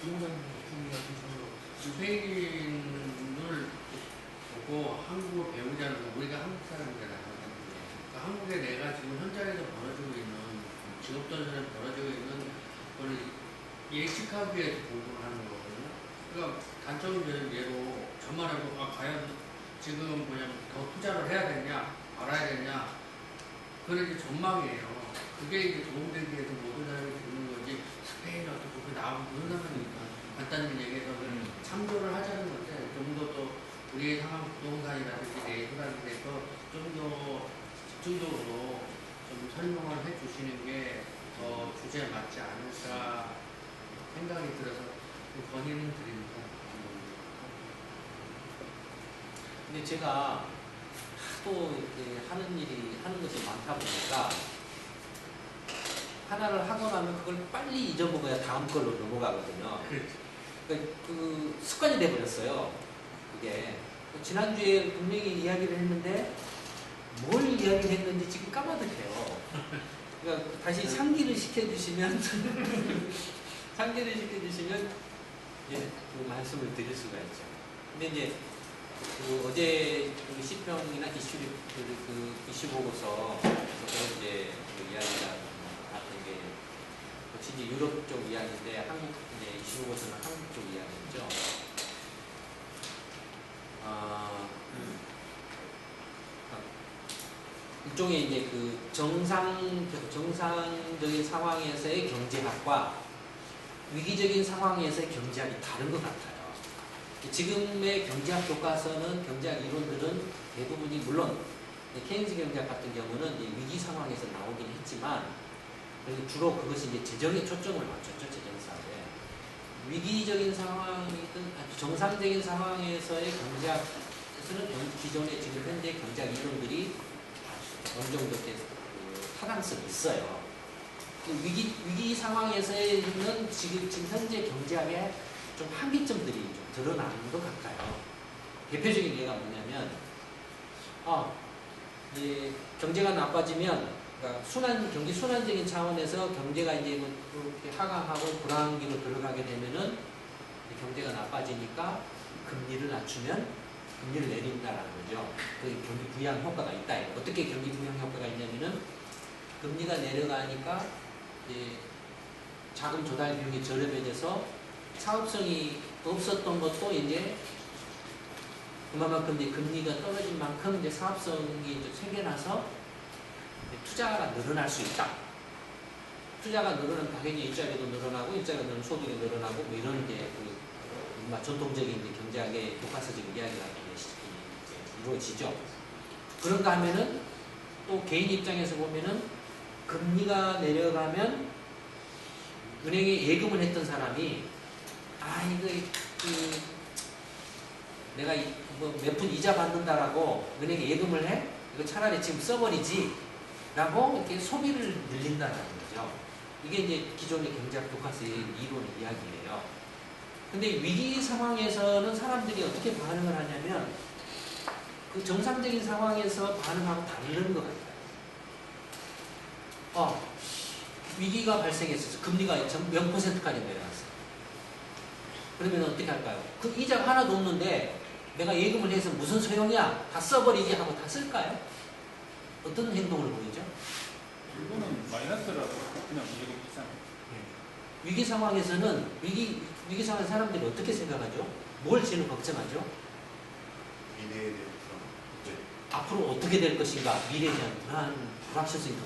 부동산 분위 같은 식으로. 스페인을 보고 한국어 배우자는 거, 우리가 한국 사람이잖아요. 그러니까 한국에 내가 지금 현장에서 벌어지고 있는 직업전선에 벌어지고 있는 거를 예측하기 위해서 공부를 하는 거거든요. 그러니까 단적인 예로 전말하고 과연 지금 뭐냐면 더 투자를 해야 되냐 말아야 되냐 그런 이제 전망이에요. 그게 이제 도움되기 위해서 모든 사람이 듣는 거지 스페인 어떻게 그게 나오고 그런 상황이니까 간단히 얘기해서 참조를 하자는 건데 좀 더 또 우리의 상황 부동산이라든지 내수라는 데서 좀 더 집중적으로 좀 설명을 해주시는 게 더 주제에 맞지 않을까 생각이 들어서 그 건의는 드립니다. 근데 제가 하도 이렇게 하는 것이 많다 보니까 하나를 하고 나면 그걸 빨리 잊어먹어야 다음 걸로 넘어가거든요. 그러니까 그 습관이 돼버렸어요. 그게 지난주에 분명히 이야기를 했는데 뭘 이야기를 했는지 지금 까마득해요. 그러니까 다시 상기를 시켜주시면 이제 그 말씀을 드릴 수가 있죠. 근데 이제 그 어제 그 시평이나 이슈 보고서 그런 이제 그 이야기가 같은 게 역시 이제 유럽 쪽 이야기인데 한국 이제 이슈 보고서는 한국 쪽 이야기죠. 일종의 이제 그 정상적인 상황에서의 경제학과 위기적인 상황에서의 경제학이 다른 것 같아요. 지금의 경제학 교과서는 경제학 이론들은 대부분이 물론 케인즈 경제학 같은 경우는 이제 위기 상황에서 나오긴 했지만 주로 그것이 이제 재정에 초점을 맞췄죠. 재정 사업에. 위기적인 상황이든 정상적인 상황에서의 경제학에서는 기존의 지금 현재 경제학 이론들이 어느 정도 타당성이 있어요. 위기 상황에서는 지금 현재 경제학의 좀 한계점들이 좀 드러나는 것 같아요. 대표적인 예가 뭐냐면, 이제 경제가 나빠지면, 그러니까 경기 순환적인 차원에서 경제가 이제 그렇게 하강하고 불황기로 들어가게 되면은 경제가 나빠지니까 금리를 낮추면 금리를 내린다라는 거죠. 그 경기 부양 효과가 있다. 어떻게 경기 부양 효과가 있냐면은 금리가 내려가니까 이제 자금 조달 비용이 저렴해져서 사업성이 없었던 것도 이제 그만큼 이제 금리가 떨어진 만큼 이제 사업성이 이제 생겨나서 투자가 늘어날 수 있다. 투자가 늘어나면 당연히 일자리도 늘어나고 일자리가 늘어나면 소득이 늘어나고 뭐 이런 이제 전통적인 이제 경제학의 교과서적인 이야기가 이루어지죠. 그런가 하면은 또 개인 입장에서 보면은 금리가 내려가면 은행에 예금을 했던 사람이 내가 몇 푼 이자 받는다라고 은행에 예금을 해? 이거 차라리 지금 써버리지 라고 이렇게 소비를 늘린다는 거죠. 이게 이제 기존의 경제학 교과서의 이론의 이야기예요. 근데 위기 상황에서는 사람들이 어떻게 반응을 하냐면 그 정상적인 상황에서 반응하고 다른 것 같아요. 위기가 발생했어요. 금리가 몇 %까지 내려갔어요. 그러면 어떻게 할까요? 그 이자가 하나도 없는데 내가 예금을 해서 무슨 소용이야? 다 써버리지 하고 다 쓸까요? 어떤 행동을 보이죠? 일본은 마이너스라도 그냥 예금 비싼. 위기 상황에서는 위기 상황에 사람들이 어떻게 생각하죠? 뭘 제일 걱정하죠? 미래에 대한 불안. 네. 앞으로 어떻게 될 것인가? 미래에 대한 불확실성이 더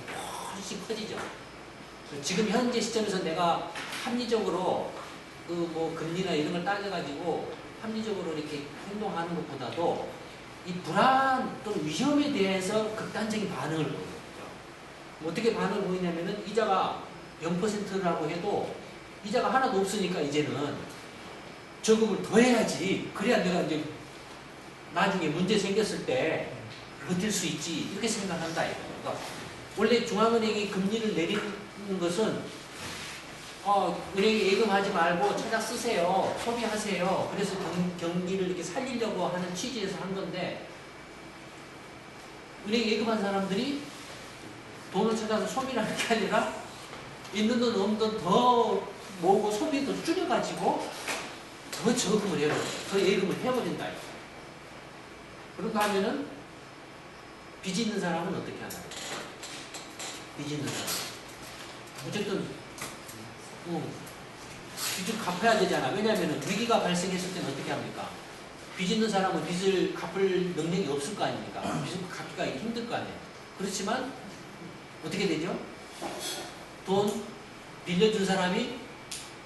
훨씬 커지죠. 지금 현재 시점에서 내가 합리적으로 금리나 이런 걸 따져가지고 합리적으로 이렇게 행동하는 것보다도 이 불안 또는 위험에 대해서 극단적인 반응을 보여요. 어떻게 반응을 보이냐면은 이자가 0%라고 해도 이자가 하나도 없으니까 이제는 저금을 더 해야지. 그래야 내가 이제 나중에 문제 생겼을 때 버틸 수 있지. 이렇게 생각한다. 그러니까 원래 중앙은행이 금리를 내리는 것은 은행에 예금하지 말고 찾아 쓰세요. 소비하세요. 그래서 경기를 이렇게 살리려고 하는 취지에서 한 건데 은행에 예금한 사람들이 돈을 찾아서 소비를 하는 게 아니라 있는 돈 없는 돈 더 모으고 소비도 줄여가지고 더 저금을 해요. 더 예금을 해버린다. 그런가 하면은 빚 있는 사람은 어떻게 하나요? 빚 있는 사람. 어쨌든 빚을 갚아야 되잖아. 왜냐하면 위기가 발생했을 때는 어떻게 합니까? 빚 있는 사람은 빚을 갚을 능력이 없을 거 아닙니까? 빚을 갚기가 힘들 거 아니에요. 그렇지만 어떻게 되죠? 돈 빌려준 사람이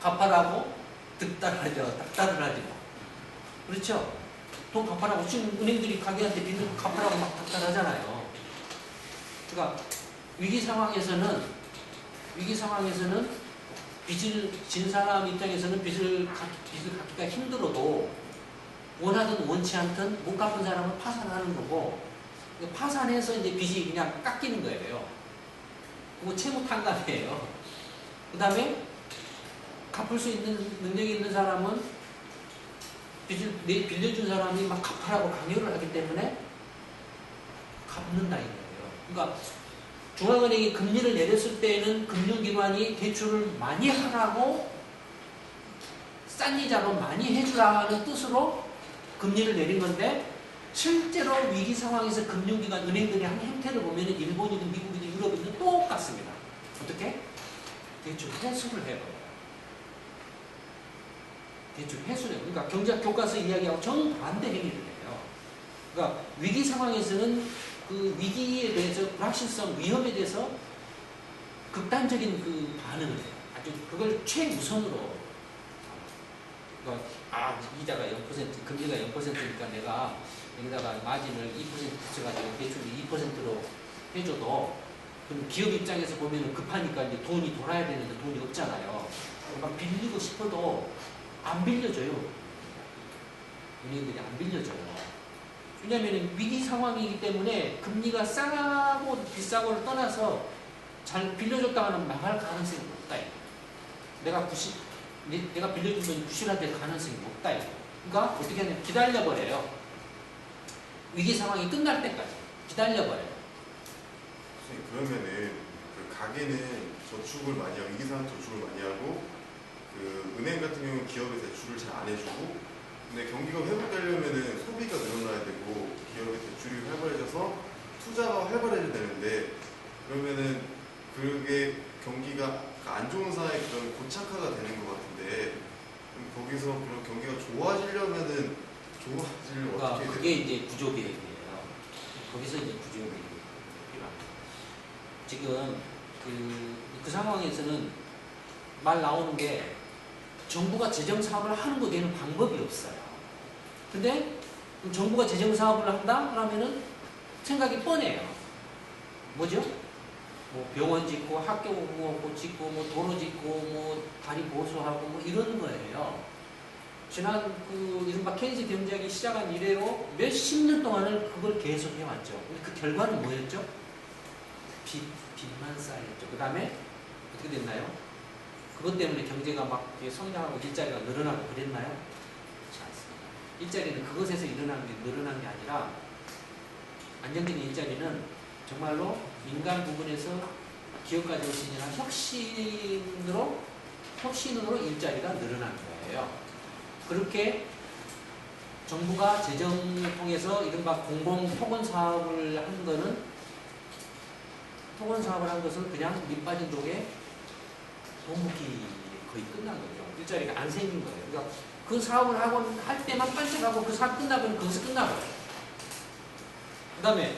갚아라고 닥달을 하죠. 그렇죠? 돈 갚아라고 지금 은행들이 가게한테 빌려 갚아라고 막 닥달하잖아요. 그러니까 위기 상황에서는 빚을 진 사람 입장에서는 빚을 갚기가 힘들어도 원하든 원치 않든 못 갚은 사람은 파산하는 거고 파산해서 이제 빚이 그냥 깎이는 거예요. 그거 채무 탕감이에요. 그 다음에 갚을 수 있는 능력이 있는 사람은 빚을 빌려준 사람이 막 갚으라고 강요를 하기 때문에 갚는다 이거예요. 그러니까 중앙은행이 금리를 내렸을 때에는 금융기관이 대출을 많이 하라고 싼 이자로 많이 해주라는 뜻으로 금리를 내린 건데 실제로 위기 상황에서 금융기관 은행들이 한 행태를 보면 일본이든 미국이든 유럽이든 똑같습니다. 어떻게? 대출 회수를 해버려요. 대출 회수를 해요. 그러니까 경제학 교과서 이야기하고 정반대 행위를 해요. 그러니까 위기 상황에서는 그 위기에 대해서 불확실성, 위험에 대해서 극단적인 그 반응을 해요. 아주 그걸 최우선으로. 그러니까 이자가 0%, 금리가 0%니까 내가 여기다가 마진을 2% 붙여가지고 대출을 2%로 해줘도 그럼 기업 입장에서 보면 급하니까 이제 돈이 돌아야 되는데 돈이 없잖아요. 막 빌리고 싶어도 안 빌려줘요. 은행들이 안 빌려줘요. 왜냐하면 위기 상황이기 때문에 금리가 싸고 비싸고를 떠나서 잘 빌려줬다가는 망할 가능성이 높다. 내가 빌려준 돈이 부실화될 가능성이 높다. 그러니까 어떻게 하냐면 기다려버려요. 위기 상황이 끝날 때까지 기다려버려요. 선생님, 그러면은 그 가게는 저축을 많이 하고 위기 상황 저축을 많이 하고 그 은행 같은 경우는 기업에 대출을 잘 안 해주고 근데 경기가 회복되려면은 소비가 늘어나야 되고 기업의 대출이 활발해져서 투자가 활발해져야 되는데 그러면은 그게 경기가 안 좋은 상황에 그런 고착화가 되는 것 같은데 그럼 거기서 그런 경기가 좋아지려면은 좋아지려면 그러니까 어떻게 그게 이제 구조개혁이에요. 거기서 이제 구조개혁이 필요합니다. 지금 그 상황에서는 말 나오는 게 정부가 재정사업을 하는 거 되는 방법이 없어요. 근데 정부가 재정사업을 한다? 그러면은 생각이 뻔해요. 뭐죠? 뭐 병원 짓고 학교 뭐 짓고 뭐 도로 짓고 뭐 다리 보수하고 뭐 이런 거예요. 지난 그 이른바 케인즈 경제학이 시작한 이래로 몇십 년 동안을 그걸 계속 해왔죠. 근데 그 결과는 뭐였죠? 빚만 쌓였죠. 그 다음에 어떻게 됐나요? 그것 때문에 경제가 막 성장하고 일자리가 늘어나고 그랬나요? 그렇지 않습니다. 일자리는 그것에서 늘어난 게 아니라 안정적인 일자리는 정말로 민간 부분에서 기업까지 올 수 있는 혁신으로 일자리가 늘어난 거예요. 그렇게 정부가 재정을 통해서 이른바 공공 토건 사업을 한 것은 그냥 밑 빠진 독에 돈 붓기 거의 끝난 거죠. 일자리가 안 생긴 거예요. 그러니까 그 사업을 할 때만 반짝하고 그 사업 끝나면 거기서 끝나버려요. 그 다음에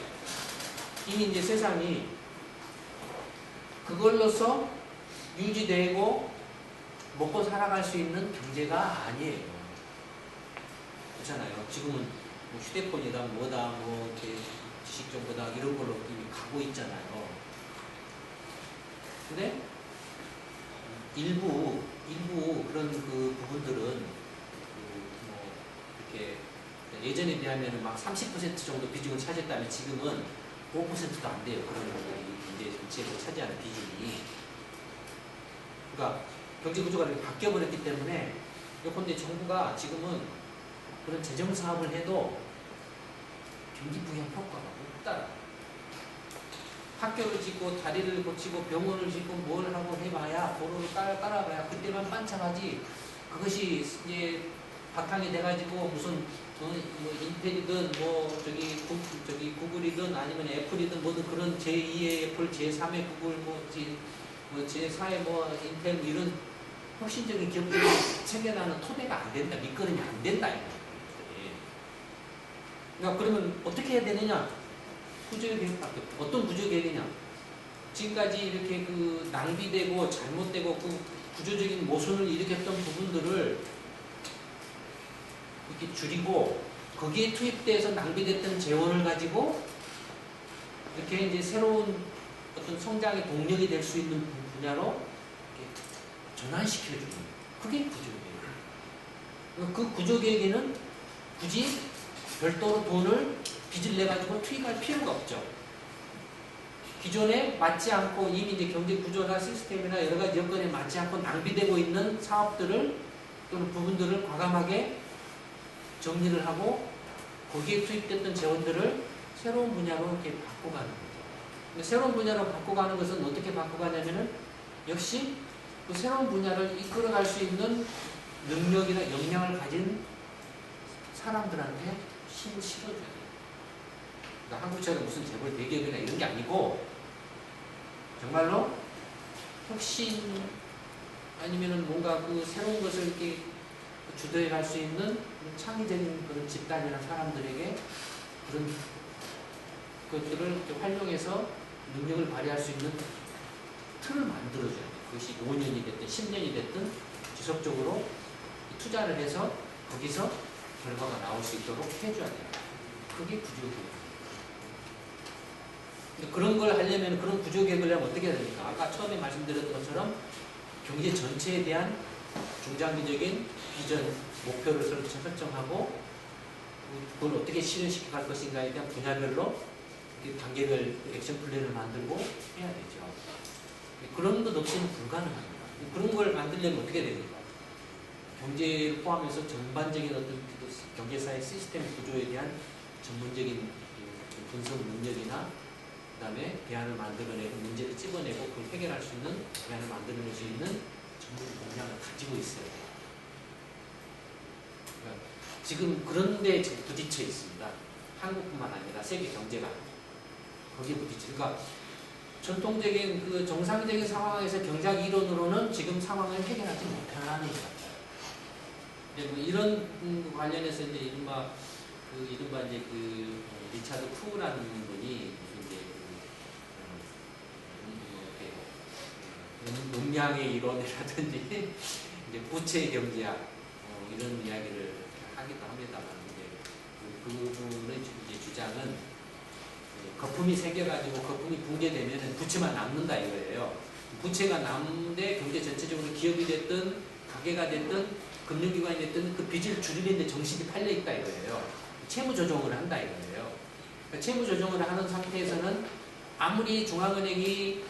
이미 이제 세상이 그걸로서 유지되고 먹고 살아갈 수 있는 경제가 아니에요. 그렇잖아요. 지금은 뭐 휴대폰이다 뭐다 뭐 이렇게 지식 정보다 이런 걸로 이미 가고 있잖아요. 근데 일부 그런 그 부분들은 뭐 이렇게 예전에 비하면 막 30% 정도 비중을 차지했다면 지금은 5%도 안 돼요. 그런 것들이 이제 전체로 차지하는 비중이. 그러니까 경제 구조가 이렇게 바뀌어버렸기 때문에 예컨대 정부가 지금은 그런 재정 사업을 해도 경기 부양 효과가 없다. 학교를 짓고 다리를 고치고 병원을 짓고 뭘 하고 해봐야 도로를 깔아봐야 그때만 반짝하지. 그것이 이제 바탕이 돼가지고 무슨 뭐 인텔이든 뭐 저기 구글이든 아니면 애플이든 뭐든 그런 제2의 애플, 제3의 구글, 뭐 제4의 뭐 인텔 뭐 이런 혁신적인 기업들이 생겨나는 토대가 안 된다, 밑거름이 안 된다 이거. 그러니까 그러면 어떻게 해야 되느냐? 구조계획밖에 어떤 구조계획이냐? 지금까지 이렇게 그 낭비되고 잘못되고 그 구조적인 모순을 일으켰던 부분들을 이렇게 줄이고 거기에 투입돼서 낭비됐던 재원을 가지고 이렇게 이제 새로운 어떤 성장의 동력이 될 수 있는 분야로 이렇게 전환시켜주는 그게 구조계획이에요. 그 구조계획에는 굳이 별도로 돈을 빚을 내가지고 투입할 필요가 없죠. 기존에 맞지 않고 이미 이제 경제 구조나 시스템이나 여러 가지 여건에 맞지 않고 낭비되고 있는 사업들을 또는 부분들을 과감하게 정리를 하고 거기에 투입됐던 재원들을 새로운 분야로 이렇게 바꿔가는 거죠. 근데 새로운 분야로 바꿔가는 것은 어떻게 바꿔가냐면은 역시 그 새로운 분야를 이끌어갈 수 있는 능력이나 역량을 가진 사람들한테 힘을 실어줘야 돼요. 그러니까 한국처럼 무슨 재벌 대기업이나 이런 게 아니고 정말로 혁신 아니면은 뭔가 그 새로운 것을 이렇게 주도해 갈 수 있는 창의적인 그런 집단이나 사람들에게 그런 것들을 활용해서 능력을 발휘할 수 있는 틀을 만들어줘야 돼요. 그것이 5년이 됐든 10년이 됐든 지속적으로 투자를 해서 거기서 결과가 나올 수 있도록 해줘야 돼요. 그게 구조계획. 그런 걸 하려면 그런 구조계획을 하면 어떻게 해야 됩니까? 아까 처음에 말씀드렸던 것처럼 경제 전체에 대한 중장기적인 비전, 목표를 설정하고 그걸 어떻게 실현시켜 갈 것인가에 대한 분야별로 단계별 액션 플랜을 만들고 해야 되죠. 그런 것 없이는 불가능합니다. 그런 걸 만들려면 어떻게 됩니까? 경제를 포함해서 전반적인 어떤 경제사의 시스템 구조에 대한 전문적인 분석 능력이나 그 다음에 대안을 만들어내고 문제를 찝어내고 그걸 해결할 수 있는 대안을 만들어낼 수 있는 전문 역량을 가지고 있어야 돼요. 그러니까 지금 그런 데 부딪혀 있습니다. 한국뿐만 아니라 세계 경제가 거기에 부딪혀. 그러니까 전통적인 그 정상적인 상황에서 경제학 이론으로는 지금 상황을 해결하지 못하는 것 같아요. 뭐 이런 관련해서 이제 이른바 이제 그 리차드 푸라는 분이 무슨 이제 농량의 이론이라든지 이제 부채 경제학 이런 이야기를 하기도 합니다만 그분의 이제 주장은 거품이 생겨가지고 거품이 붕괴되면 부채만 남는다 이거예요. 부채가 남는데 경제 전체적으로 기업이 됐든 가게가 됐든 금융기관이 됐든 그 빚을 줄이는데 정신이 팔려 있다 이거예요. 채무 조정을 한다 이거예요. 그러니까 채무 조정을 하는 상태에서는 아무리 중앙은행이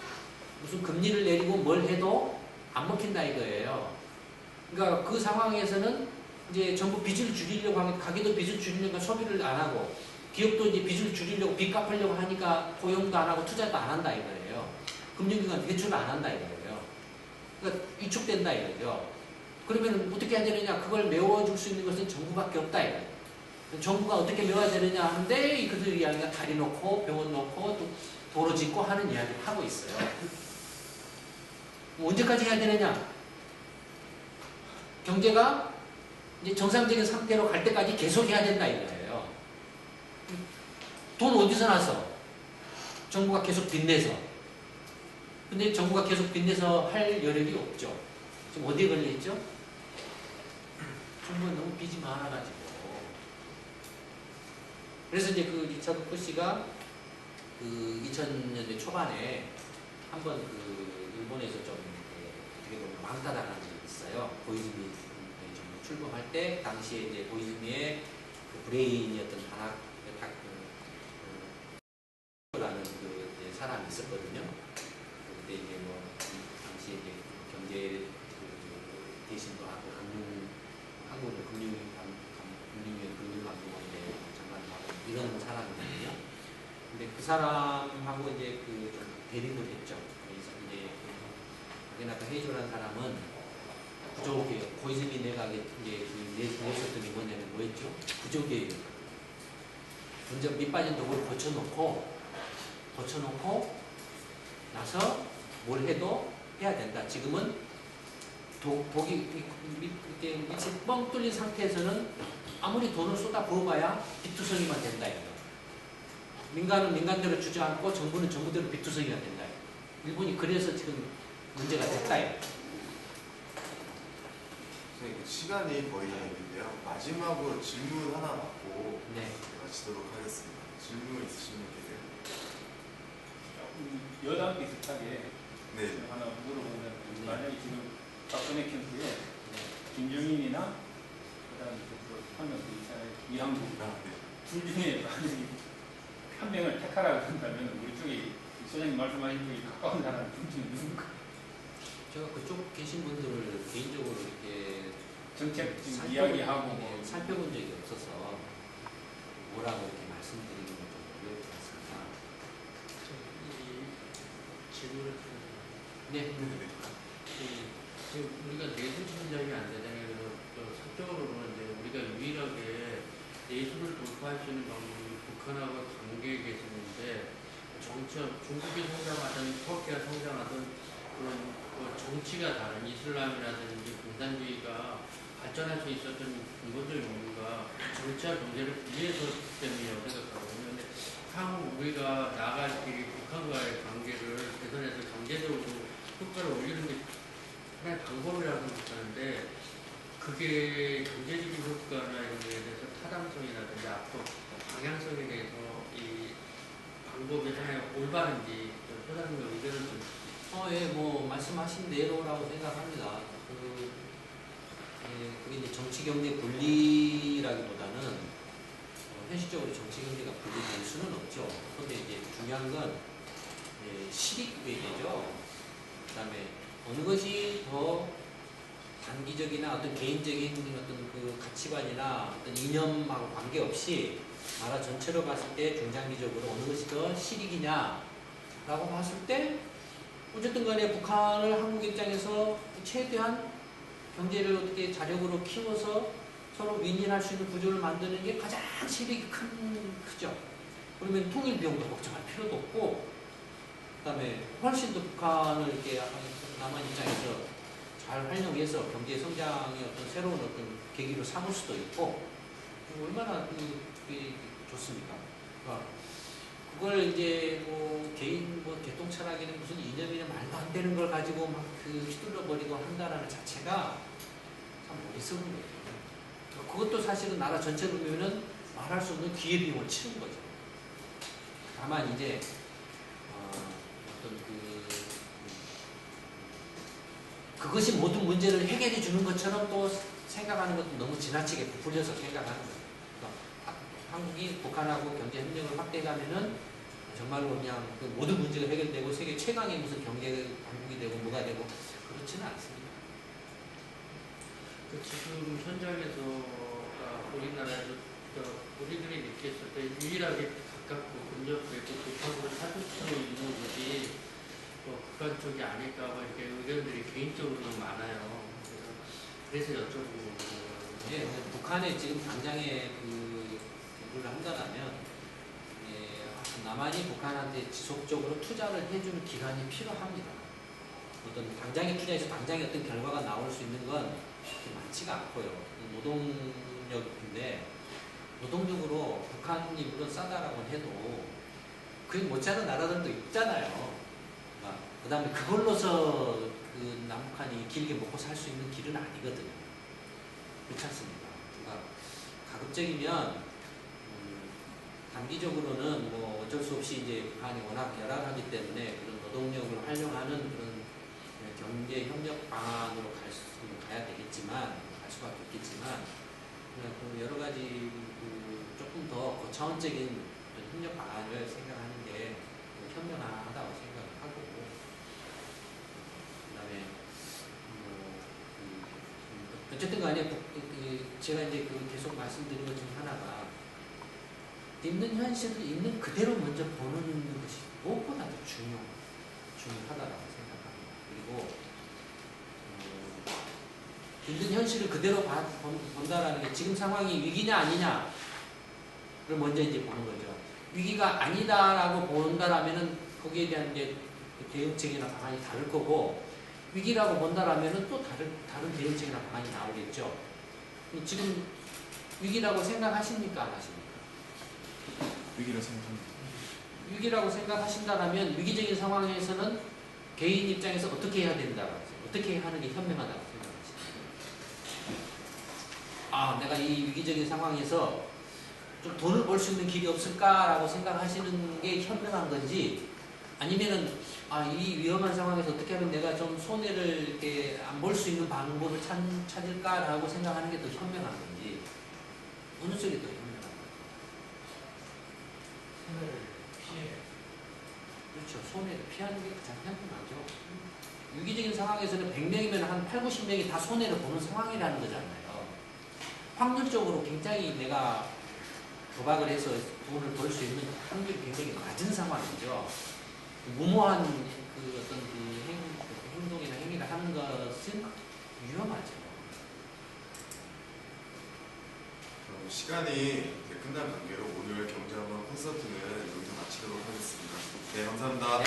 무슨 금리를 내리고 뭘 해도 안 먹힌다 이거예요. 그러니까 그 상황에서는 이제 전부 빚을 줄이려고 하면 가게도 빚을 줄이려고 소비를 안 하고 기업도 이제 빚을 줄이려고 빚 갚으려고 하니까 고용도 안 하고 투자도 안 한다 이거예요. 금융기관 대출을 안 한다 이거예요. 그러니까 위축된다 이거죠. 그러면 어떻게 해야 되느냐? 그걸 메워줄 수 있는 것은 정부밖에 없다 이거예요. 정부가 어떻게 메워야 되느냐 하는데 그들 이야기가 다리 놓고 병원 놓고 또 도로 짓고 하는 이야기를 하고 있어요. 언제까지 해야 되느냐? 경제가 이제 정상적인 상태로 갈 때까지 계속 해야 된다 이거예요. 돈 어디서 나서? 정부가 계속 빚내서. 근데 정부가 계속 빚내서 할 여력이 없죠. 지금 어디에 걸려있죠? 정부가 너무 빚이 많아가지고 그래서 이제 그 리차드 푸시가 그 2000년대 초반에 한번 그 일본에서 좀 어떻게 보면 왕따당한 적이 있어요. 고이즈미 출범할 때 당시에 이제 고이즈미의 그 브레인이었던 라는 그 이제 사람이 있었거든요. 그때 이제 뭐 당시에 이제 경제 그 대신도 하고 한국은 금융감독원에 장관을 하고 이런 사람이거든요. 근데 그 사람하고 이제 그 좀 대립을 했죠. 그래서 이제 아게나타 헤이조라는 사람은 부족이에요. 고이즈미 내각에 이제 냈었던 게 뭐냐면 뭐였죠? 부족이에요. 먼저 밑빠진 독을 고쳐놓고 나서 뭘 해도 해야 된다. 지금은 독이 이렇게 밑이 뻥 뚫린 상태에서는 아무리 돈을 쏟아 부어봐야 비투성이만 된다. 이거. 민간은 민간대로 주저앉고 정부는 정부대로 비투성이가 된다. 일본이 그래서 지금 문제가 됐다. 이거. 선생님, 시간이 거의 다 있는데요. 마지막으로 질문 하나 받고 네. 마치도록 하겠습니다. 질문 있으신 분 계세요? 여당 비슷하게 네. 하나 물어보면 네. 만약에 지금 박근혜 캠프에 김정인이나 그다음에 한명 있잖아요. 이항국 둘 중에 만약에 한 명을 택하라고 한다면 우리 쪽에 소장님 말씀하신 분이 가까운 사람 둘 중에 누군가? 제가 그쪽 계신 분들을 개인적으로 이렇게 정책 지금 이야기하고 뭐 살펴본 적이 없어서 뭐라고 이렇게 말씀드리는 건 좀 어려울 것 같습니다. 이 질문을 네. 우리가 내수 침략이 안 되잖아요. 그래서 사적으로는 이제 우리가 유일하게 내수를 돌파할 수 있는 방법이 북한하고 관계에 계시는데 중국이 성장하든 터키가 성장하든 그런 정치가 다른 이슬람이라든지 공산주의가 발전할 수 있었던 근본적인 이유가 정치와 경제를 위해서 때문이라고 생각하거든요. 근데 향후 우리가 나아갈 길이 북한과의 관계를 개선해서 경제적으로 효과를 올리는 게 하나의 방법이라고 생각하는데 그게 경제적인 효과나 이런 거에 대해서 타당성이라든지 앞으로 방향성에 대해서 이 방법이 하나의 올바른지 소장님의 의견을 좀 예, 뭐 말씀하신 대로라고 생각합니다. 그게 이제 정치 경제 분리라기보다는 현실적으로 정치 경제가 분리될 수는 없죠. 그런데 이제 중요한 건 실익 외교죠. 그다음에 어느 것이 더 단기적이나 어떤 개인적인 어떤 그 가치관이나 어떤 이념하고 관계없이 나라 전체로 봤을 때 중장기적으로 어느 것이 더 실익이냐라고 봤을 때 어쨌든 간에 북한을 한국 입장에서 최대한 경제를 어떻게 자력으로 키워서 서로 윈윈할 수 있는 구조를 만드는 게 가장 실익이 크죠. 그러면 통일 비용도 걱정할 필요도 없고, 그 다음에 훨씬 더 북한을 이렇게 남한 입장에서 잘 활용해서 경제 성장의 어떤 새로운 어떤 계기로 삼을 수도 있고, 얼마나 그게 좋습니까? 그걸 이제 뭐 개인 뭐 개똥 철학에는 무슨 이념이나 말도 안 되는 걸 가지고 막 휘둘러 버리고 한다라는 자체가 참 어리석은 거죠. 그것도 사실은 나라 전체로 보면은 말할 수 없는 기회비용을 치는 거죠. 다만 이제 어떤 그것이 모든 문제를 해결해 주는 것처럼 또 생각하는 것도 너무 지나치게 부풀려서 생각하는 거예요. 한국이 북한하고 경제 협력을 확대하면은 정말로 그냥 그 모든 문제가 해결되고 세계 최강의 무슨 경제 강국이 되고 뭐가 되고 그렇지는 않습니다. 지금 현장에서 우리나라에서 우리들이 느꼈을 때 유일하게 가깝고 근접되고 북한으로 사줄 수 있는 곳이 북한 쪽이 아닐까 봐 이렇게 의견들이 개인적으로 많아요. 그래서 여쭤보고. 예, 북한에 지금 당장에 공부를 한다면 남한이 북한한테 지속적으로 투자를 해주는 기간이 필요합니다. 어떤 당장의 투자에서 당장의 어떤 결과가 나올 수 있는 건 많지가 않고요. 노동력인데 노동력으로 북한이 물론 싸다라고 해도 그게 못지않은 나라들도 있잖아요. 그 다음에 그걸로서 그 남북한이 길게 먹고 살 수 있는 길은 아니거든요. 그렇지 않습니까? 그러니까 가급적이면 단기적으로는 뭐 어쩔 수 없이 이제 북한이 워낙 열악하기 때문에 그런 노동력을 활용하는 그런 경제 협력 방안으로 가야 되겠지만, 갈 수밖에 없겠지만, 그 여러 가지 조금 더 고차원적인 협력 방안을 생각하는 게 현명하다고 생각을 하고, 그다음에 어쨌든 간에 제가 이제 계속 말씀드린 것 중 하나가 있는 현실을 있는 그대로 먼저 보는 것이 무엇보다도 중요하다라고 생각합니다. 그리고 있는 현실을 그대로 본다라는 게 지금 상황이 위기냐 아니냐를 먼저 이제 보는 거죠. 위기가 아니다라고 본다라면은 거기에 대한 이제 대응책이나 방안이 다를 거고, 위기라고 본다라면은 또 다른 대응책이나 방안이 나오겠죠. 지금 위기라고 생각하십니까? 안 하십니까? 위기라 생각합니다. 위기라고 생각하신다라면 위기적인 상황에서는 개인 입장에서 어떻게 해야 된다고, 어떻게 하는 게 현명하다고 생각하십니까? 내가 이 위기적인 상황에서 좀 돈을 벌 수 있는 길이 없을까라고 생각하시는 게 현명한 건지, 아니면은 이 위험한 상황에서 어떻게 하면 내가 좀 손해를 이렇게 안 볼 수 있는 방법을 찾을까라고 생각하는 게 더 현명한 건지, 어느 쪽이 더 현명한 건지. 손해를 피해. 그렇죠. 손해를 피하는 게 가장 현명하죠. 위기적인 상황에서는 100명이면 한 8, 90명이 다 손해를 보는 상황이라는 거잖아요. 확률적으로 굉장히 내가 도박을 해서 돈을 벌 수 있는 확률이 굉장히 낮은 상황이죠. 무모한 어떤 행동이나 행위를 하는 것은 위험하죠. 시간이 이제 끝난 관계로 오늘 경제한번 콘서트는 여기서 마치도록 하겠습니다. 네, 감사합니다. 네.